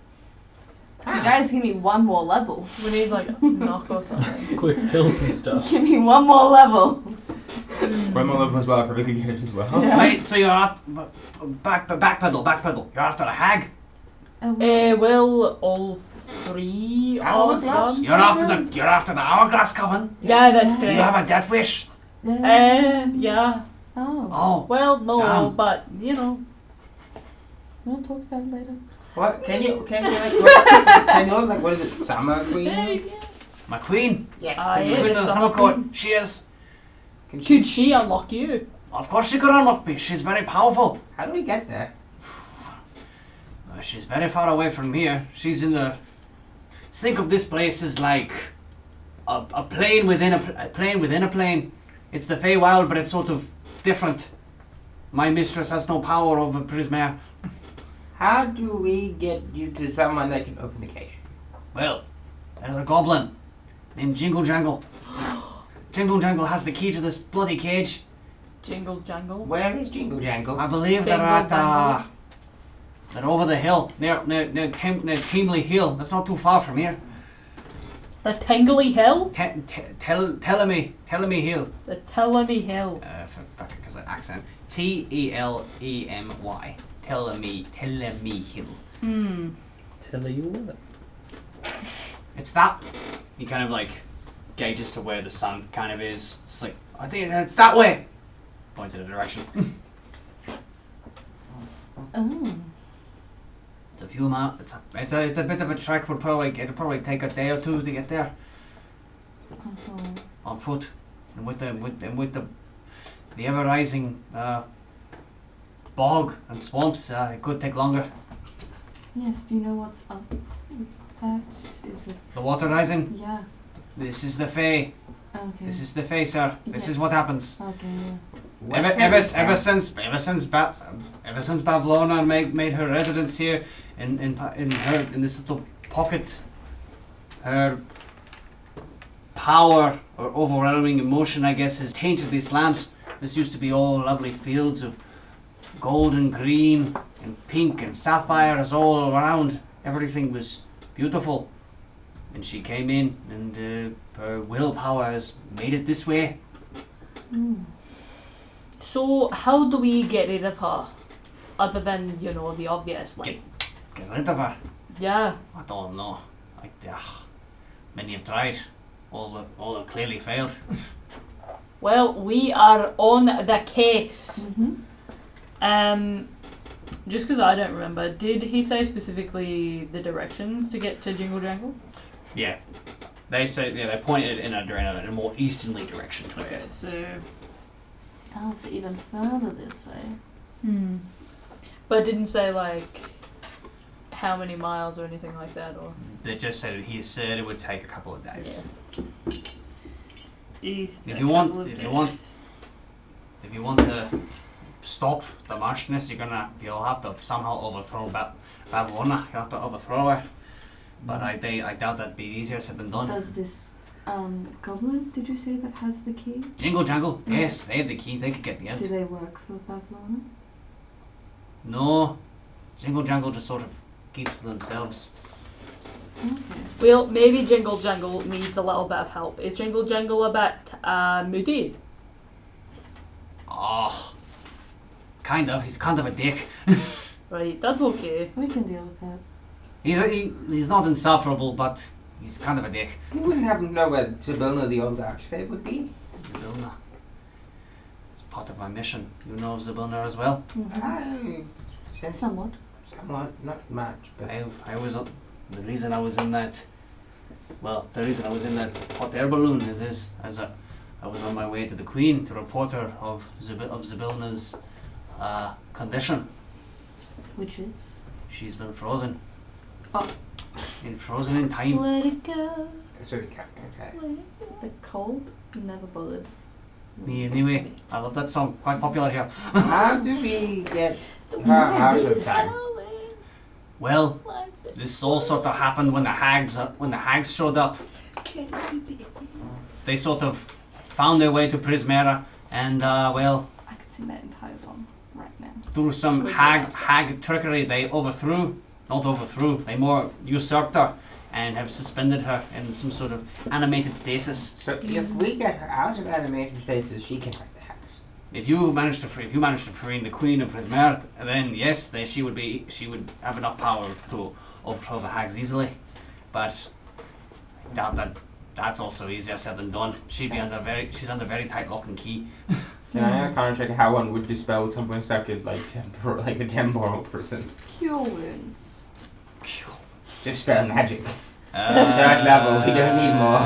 You guys give me one more level. We need like a knock or something. Quick, kill some stuff. Give me one more level. When my level as well, I probably could get it as well. Yeah. Wait, so you're backpedal. You're after a hag. Well, all three of them. You're after the hourglass coven. Yeah, that's Yeah. correct. You have a death wish. Yeah. Oh. Oh. Well, no, Damn. but you know. We'll talk about it later. What? Can you like what is it? Summer Queen? My queen. I Queen am of the summer court. She is. Could she unlock you? Of course she could unlock me. She's very powerful. How do we get there? She's very far away from here. She's in the. Just think of this place as like a plane within a plane within a plane. It's the Feywild, but it's sort of different. My mistress has no power over Prismare. How do we get you to someone that can open the cage? Well, there's a goblin named Jingle Jangle. Jingle Jangle has the key to this bloody cage. Jingle jangle. Where is Jingle Jangle? I believe they're Jingle at Jangle. they're over the hill near Teamley Hill. That's not too far from here. The Tingly Hill? Telemy Hill. The Telemy Hill. Because of accent. Telemy. Telemy Hill. Tell you what. It's that. He kind of like gauges to where the sun kind of is. It's like, I think it's that way. Points in a direction. Oh. It's a few miles. It's a bit of a trek. It'll probably take a day or two to get there on foot, and with the ever rising bog and swamps, it could take longer. Yes, do you know what's up with that? Is it? The water rising. Yeah. This is the Fae. Okay. This is the Fae, sir. This Yeah. is what happens. Okay, yeah. Ever since Bavlona made her residence here in this little pocket, her power or overwhelming emotion, I guess, has tainted this land. This used to be all lovely fields of gold and green and pink and sapphires all around. Everything was beautiful. And she came in, and her willpower has made it this way. So, how do we get rid of her? Other than, you know, the obvious, like. Get rid of her. Yeah. I don't know. Many have tried. All have clearly failed. Well, we are on the case. Just because I don't remember, did he say specifically the directions to get to Jingle Jangle? Yeah. They said, yeah, they pointed in a more easterly direction. To Okay, it. so. Oh, so even further this way. But it didn't say like how many miles or anything like that, or. They just said he said it would take a couple of days. Yeah. East. If you want to stop the Marshness, you'll have to somehow overthrow Babylona. You have to overthrow her. But I doubt that'd be easier said than done. Does this goblin, did you say, that has the key? Jingle Jangle, yes, they have the key. They could get me out. Do they work for Pavlona? No, Jingle Jangle just sort of keeps to themselves. Okay. Well, maybe Jingle Jangle needs a little bit of help. Is Jingle Jangle a bit moody? Oh, kind of. He's kind of a dick. Right, that's okay. We can deal with that. He's not insufferable, but he's kind of a dick. You wouldn't happen to know where Sibylla the old archfey would be? Sibylla. It's part of my mission. You know Sibylla as well. Somewhat. Somewhat, not much, but I was the reason I was in that. Well, the reason I was in that hot air balloon is I was on my way to the Queen to report her of Sibylla's condition. Which is? She's been frozen. Oh. Frozen in time. Let it go. so we can't. Okay. The cold never bothered. Me anyway. I love that song. Quite popular here. How do we get her out of time? Well, this all sort of happened when the hags showed up. They sort of found their way to Prismera, and well, I could sing that entire song right now. through some hag trickery, they they more usurped her and have suspended her in some sort of animated stasis. So if we get her out of animation stasis, she can fight the hags. If you manage to free the Queen of Prismera, then yes, she would have enough power to overthrow the hags easily. But I doubt that's also easier said than done. She's under very tight lock and key. Can I kind of check how one would dispel something stuck in like a temporal person? Cure wounds. Dispel magic. Third level, we don't need more.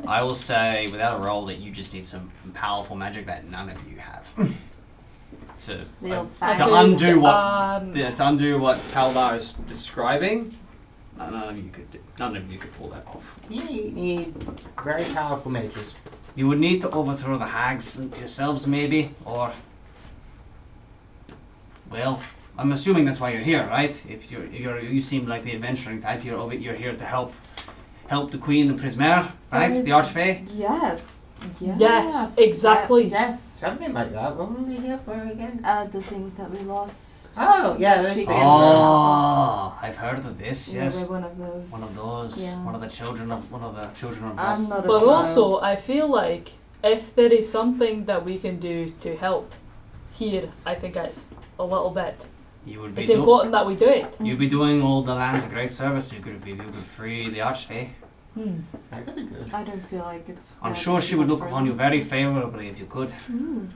I will say without a roll that you just need some powerful magic that none of you have. to undo what Taldar is describing. None of you could pull that off. Yeah, you need very powerful mages. You would need to overthrow the hags yourselves, maybe, or well, I'm assuming that's why you're here, right? If you seem like the adventuring type. You're here to help the Queen of Prismera, right? The Archfey. Yeah. Yes, exactly. Yes. Something like that. What were we here for again? The things that we lost. Oh, yeah. Oh, I've heard of this. Yeah, Yes. we're one of those. One of those. Yeah. One of the children of I'm Rust. not a But child. also, I feel like if there is something that we can do to help here, I think it's a little bit. You would be It's important that we do it. You'd be doing all the lands a great service. You could free the Archfey. That could be good. I don't feel like it's. I'm fair sure to she would do look that upon you for very favourably if you could. Mm.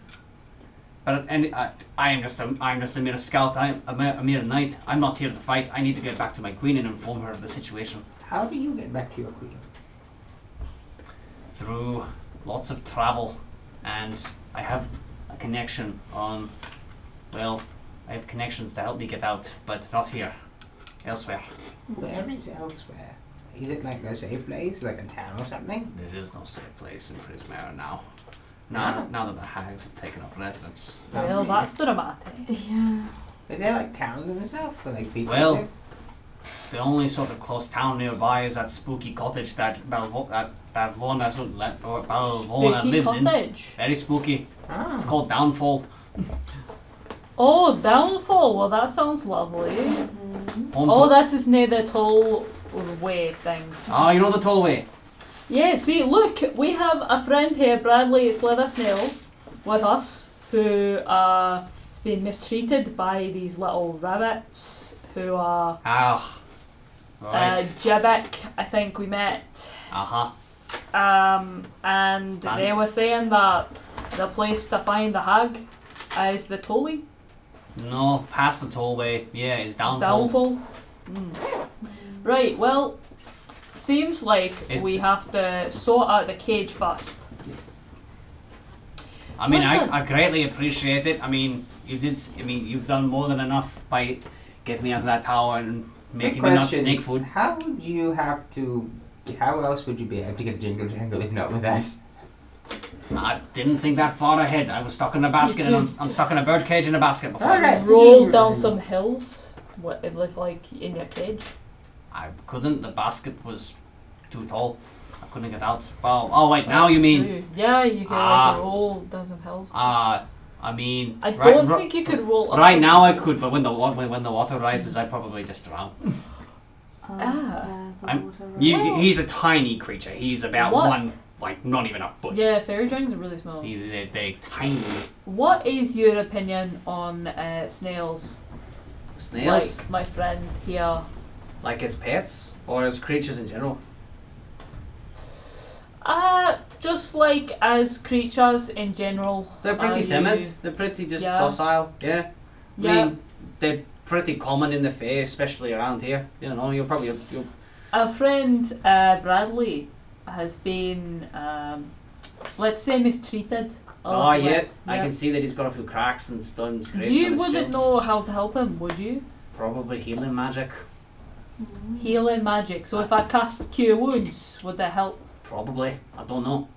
But I am just a mere scout. I'm a mere knight. I'm not here to fight. I need to get back to my queen and inform her of the situation. How do you get back to your queen? Through lots of travel, and I have a connection on. Well, I have connections to help me get out, but not here. Elsewhere. Where is elsewhere? Is it like a safe place, like a town or something? There is no safe place in Prismera now. Now that the hags have taken up residence. Well, that's dramatic. Yeah. Is there like towns in the south where like people Well, live? the only sort of close town nearby is that spooky cottage that Bavlona Spooky lives in. cottage. Very spooky. It's Ah. called Downfall. Oh, Downfall. Well, that sounds lovely. Mm-hmm. Oh, that's his near the toll way thing. Ah, you know the tollway. Yeah, see, look, we have a friend here, Bradley Slithersnail, with us, who has been mistreated by these little rabbits, who are Ah, right. Gibbik, I think we met. And Fun. they were saying that the place to find the hag is the tollway. No, past the tollway. Yeah, it's Downfall. Downfall. Right, well, seems like we have to sort out the cage first. I mean, Listen. I greatly appreciate it. I mean, you've done more than enough by getting me out of that tower and making me not snake food. How would you have to? How else would you be able to get a jingle jangle if not with us? I didn't think that far ahead. I was stuck in a basket, and I'm stuck in a bird cage in a basket before. Alright. Roll down some hills. What it looked like in your cage. I couldn't. The basket was too tall. I couldn't get out. Well, oh wait, now you mean? Yeah, you can like roll down some hills. I mean, I don't think you could roll. Right now I could, but when the water rises, I'd probably just drown. He's a tiny creature. He's about one, like not even a foot. Yeah, fairy dragons are really small. They're tiny. What is your opinion on snails? Snails? Like my friend here. Like as pets or as creatures in general? Just like as creatures in general. They're pretty timid. They're pretty just docile. Yeah. I mean, they're pretty common in the Fae, especially around here. You know, you'll. Our friend Bradley has been, let's say, mistreated. Oh yeah, I can see that he's got a few cracks and stones. You wouldn't know how to help him, would you? Probably healing magic. Healing magic. So if I cast Cure Wounds, would that help? Probably. I don't know.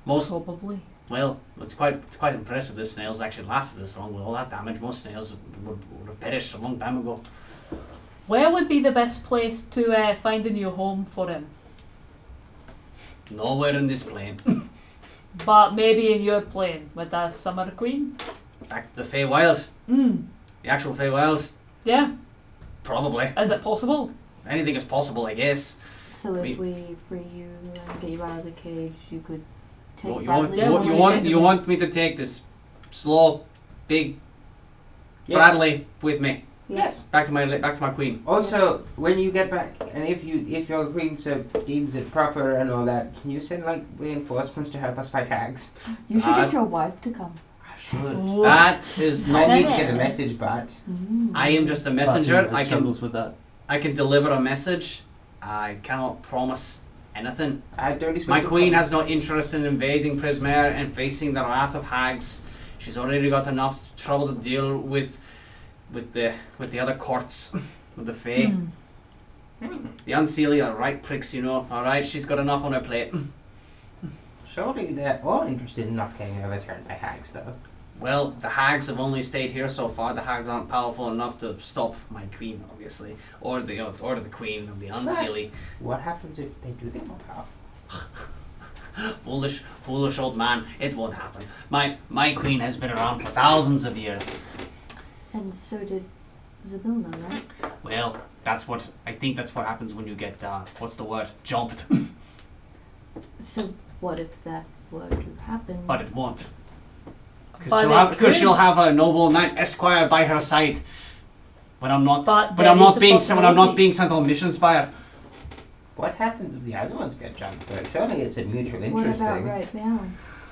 Probably. Well, it's quite impressive. This snail's actually lasted this long with all that damage. Most snails would have perished a long time ago. Where would be the best place to find a new home for him? Nowhere in this plane. But maybe in your plane with the Summer Queen? Back to the Feywild. The actual Feywild. Yeah. Probably. Is it possible? Anything is possible, I guess. So if we free you and get you out of the cage, you could take you want me to take this slow, big Bradley with me? Yes. Back to my queen. Also, when you get back, and if your queen so deems it proper and all that, can you send like reinforcements to help us fight hags? You should get your wife to come. I should. That is not. I need to get a message, but I am just a messenger. I can with that. I can deliver a message. I cannot promise anything. I don't expect My queen has no interest in invading Prismare and facing the wrath of hags. She's already got enough trouble to deal with the other courts, with the Fae. The Unseelie are right pricks, you know. Alright, she's got enough on her plate. Surely they're all interested in not getting overturned by hags, though. Well, the hags have only stayed here so far. The hags aren't powerful enough to stop my queen, obviously, or the queen of the Unseelie. What happens if they do get more powerful? Foolish old man. It won't happen. My queen has been around for thousands of years. And so did Zabilna, right? Well, I think that's what happens when you get what's the word? Jumped. So what if that were to happen? But it won't. Because she'll have a noble knight esquire by her side. When I'm not being sent on missions by her. What happens if the other ones get jumped? Though? Surely it's a mutual What interest about thing. right now?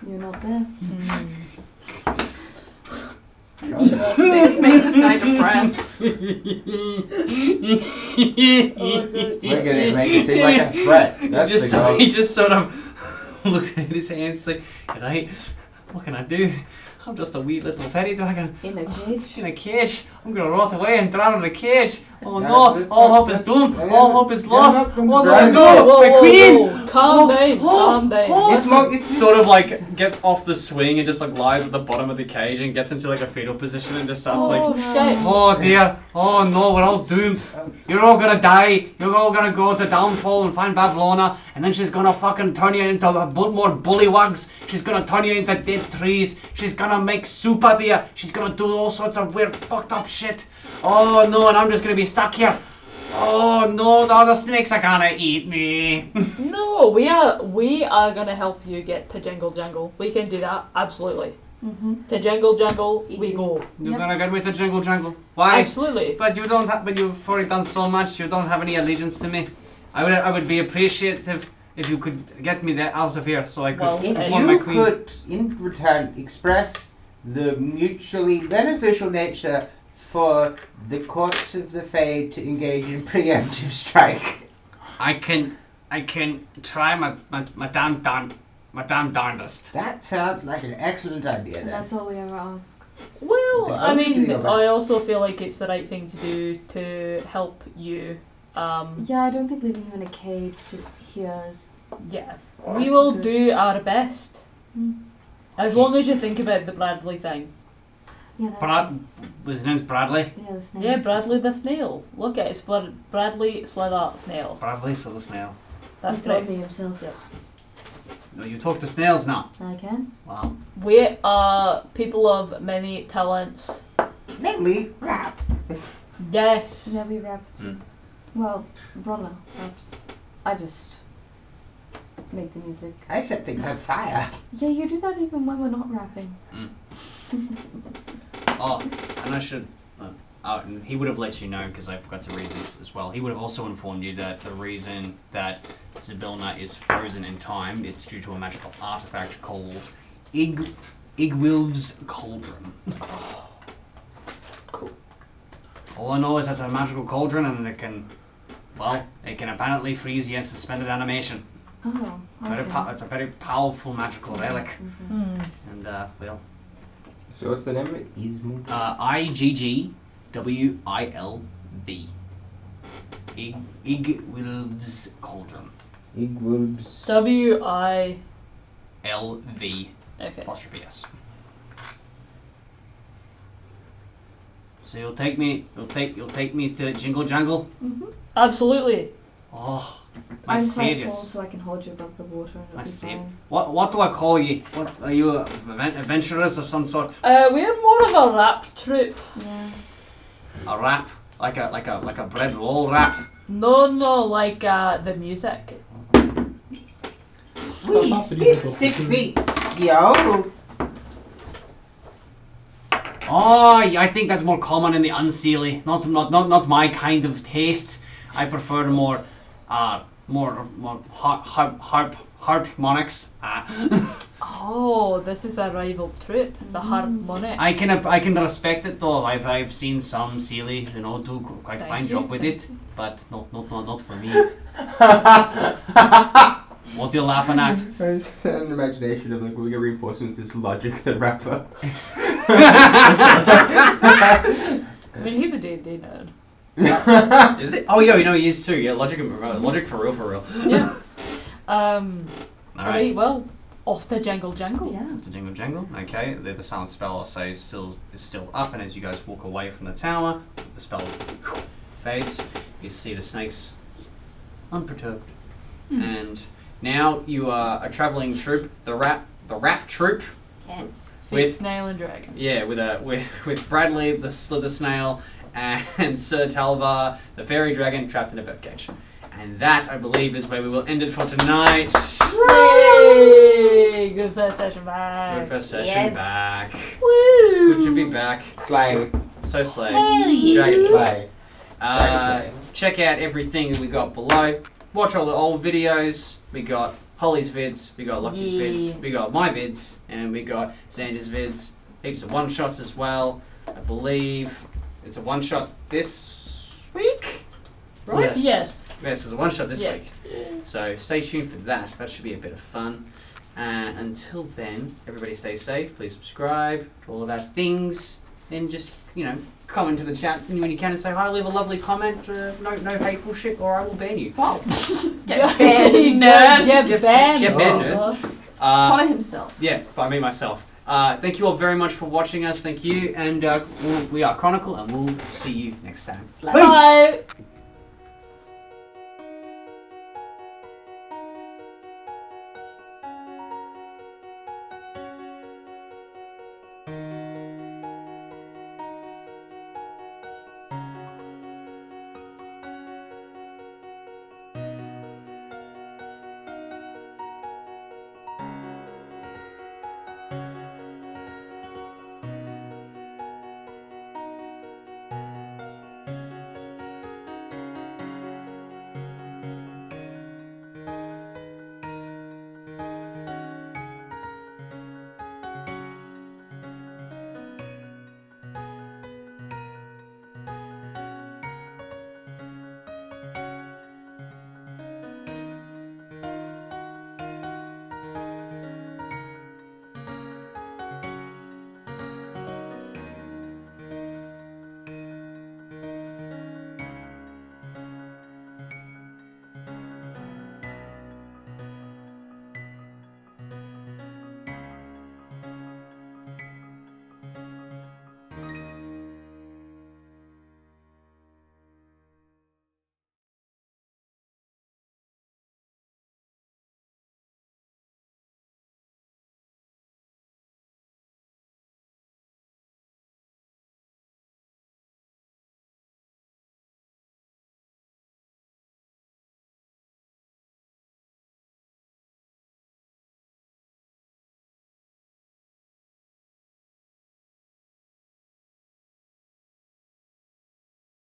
You're not there. They just make this guy depressed. We're gonna make it seem like a threat. That's the goal. He just sort of looks at his hands like, right, what can I do? I'm just a wee little fairy dragon. In a cage? In a cage. I'm gonna rot away and drown in a cage. Oh Yeah, no, that's all not- hope is that's- doomed. yeah, All hope is you're lost. not What gonna do I drown. do? Whoa, My whoa, queen! whoa. Calm down, calm down. It's sort of like gets off the swing and just like lies at the bottom of the cage and gets into like a fetal position and just starts like, shit. oh dear, oh no, we're all doomed. You're all gonna die. You're all gonna go to downfall and find Babylona, and then she's gonna fucking turn you into more bullywugs. She's gonna turn you into dead trees. She's gonna make soup out of you. She's gonna do all sorts of weird fucked up shit. Oh no, and I'm just gonna be stuck here. Oh no, the other snakes are gonna eat me. No, we are gonna help you get to Jingle Jangle. We can do that, absolutely. To Jingle Jangle, we Easy. go. You're gonna get me to Jingle Jangle. Why? Absolutely. But you don't have. But you've already done so much. You don't have any allegiance to me. I would be appreciative if you could get me there out of here, so I could. Well, If inform my you queen. could, in return, express the mutually beneficial nature for the courts of the Fae to engage in preemptive strike. I can try my damn darndest. That sounds like an excellent idea And then. that's all we ever ask. Well, Okay, I let's do mean, your best. I also feel like it's the right thing to do to help you. Yeah, I don't think leaving him in a cage just here is. Yeah, we will Good. do our best. Mm. As long as you think about the Bradley thing. Yeah, that's His name's Bradley. Yeah, the snake. Yeah, Bradley the snail. Look at it, it's Bradley Slither snail. Bradley, so the snail. That's He told correct. me himself. Yep. No, you talk to snails now. I can. Well, We are people of many talents. Namely, rap. Yes. Yeah, we rap too. Well, Bronner raps. I just make the music. I set things on fire. Yeah, you do that even when we're not rapping. oh, and I should. And he would have let you know because I forgot to read this as well. He would have also informed you that the reason that Zybilna is frozen in time, it's due to a magical artifact called Igwilv's Cauldron. Cool. All I know is that's a magical cauldron, and it can apparently freeze you in suspended animation. Oh, okay. It's a very powerful magical relic, Mhm. and well, So what's the name of it? Ismu? Iggwilb. Igwilv's Cauldron. Igwilbs. W-I... LV Okay. apostrophe S. So you'll take me to Jingle Jangle? Mhm. Absolutely. Oh, my I'm quite serious. tall, so I can hold you above the water and it'll My be serious. fine. What do I call you? What are you, adventurers of some sort? We're more of a rap troupe. Yeah. A rap, like a bread roll rap. No, like the music. We spit sick beats, yo. Oh, yeah, I think that's more common in the unseelie. Not my kind of taste. I prefer more harmonics. Oh, this is a rival troupe, the Harmonics. I can respect it though. I've seen some Sealy, do quite a fine job with it, but not for me. What are you laughing at? I just had an imagination of like we get reinforcements is Logic the rapper. I mean, he's a D&D nerd. Is it? Oh yeah, he is too. Yeah, Logic for real. Yeah. Alright. Alright, well, off to Jangle Jangle. Yeah. To Jingle Jangle. Okay, the silent spell I'll say is still up, and as you guys walk away from the tower, the spell fades. You see the snakes unperturbed, and now you are a traveling troupe, the rap troupe. Yes. Feet, snail, and dragon. Yeah, with Bradley the slither snail and Sir Talvar the fairy dragon trapped in a birdcage. And that, I believe, is where we will end it for tonight. Yay! Good first session back. Good first session Yes. back. Woo! Good to be back. Slang. So slay. Hell yeah. Dragon slay. Slang. Check out everything that we got below. Watch all the old videos. We got Holly's vids, we got Lockie's vids, we got my vids, and we got Xander's vids. Heaps of one-shots as well. I believe it's a one-shot this week? Right? Yes. Yes, it's a one-shot this Yeah. week. So stay tuned for that. That should be a bit of fun. Until then, everybody stay safe. Please subscribe to all of our things. And just, comment to the chat when you can and say hi. Leave a lovely comment. No hateful shit, or I will ban you. What? Get banned, nerd. Get banned. Get banned, Oh. nerds. Connor himself. Yeah, by me myself. Thank you all very much for watching us. Thank you, and we are Chronicle, and we'll see you next time. Slap. Bye.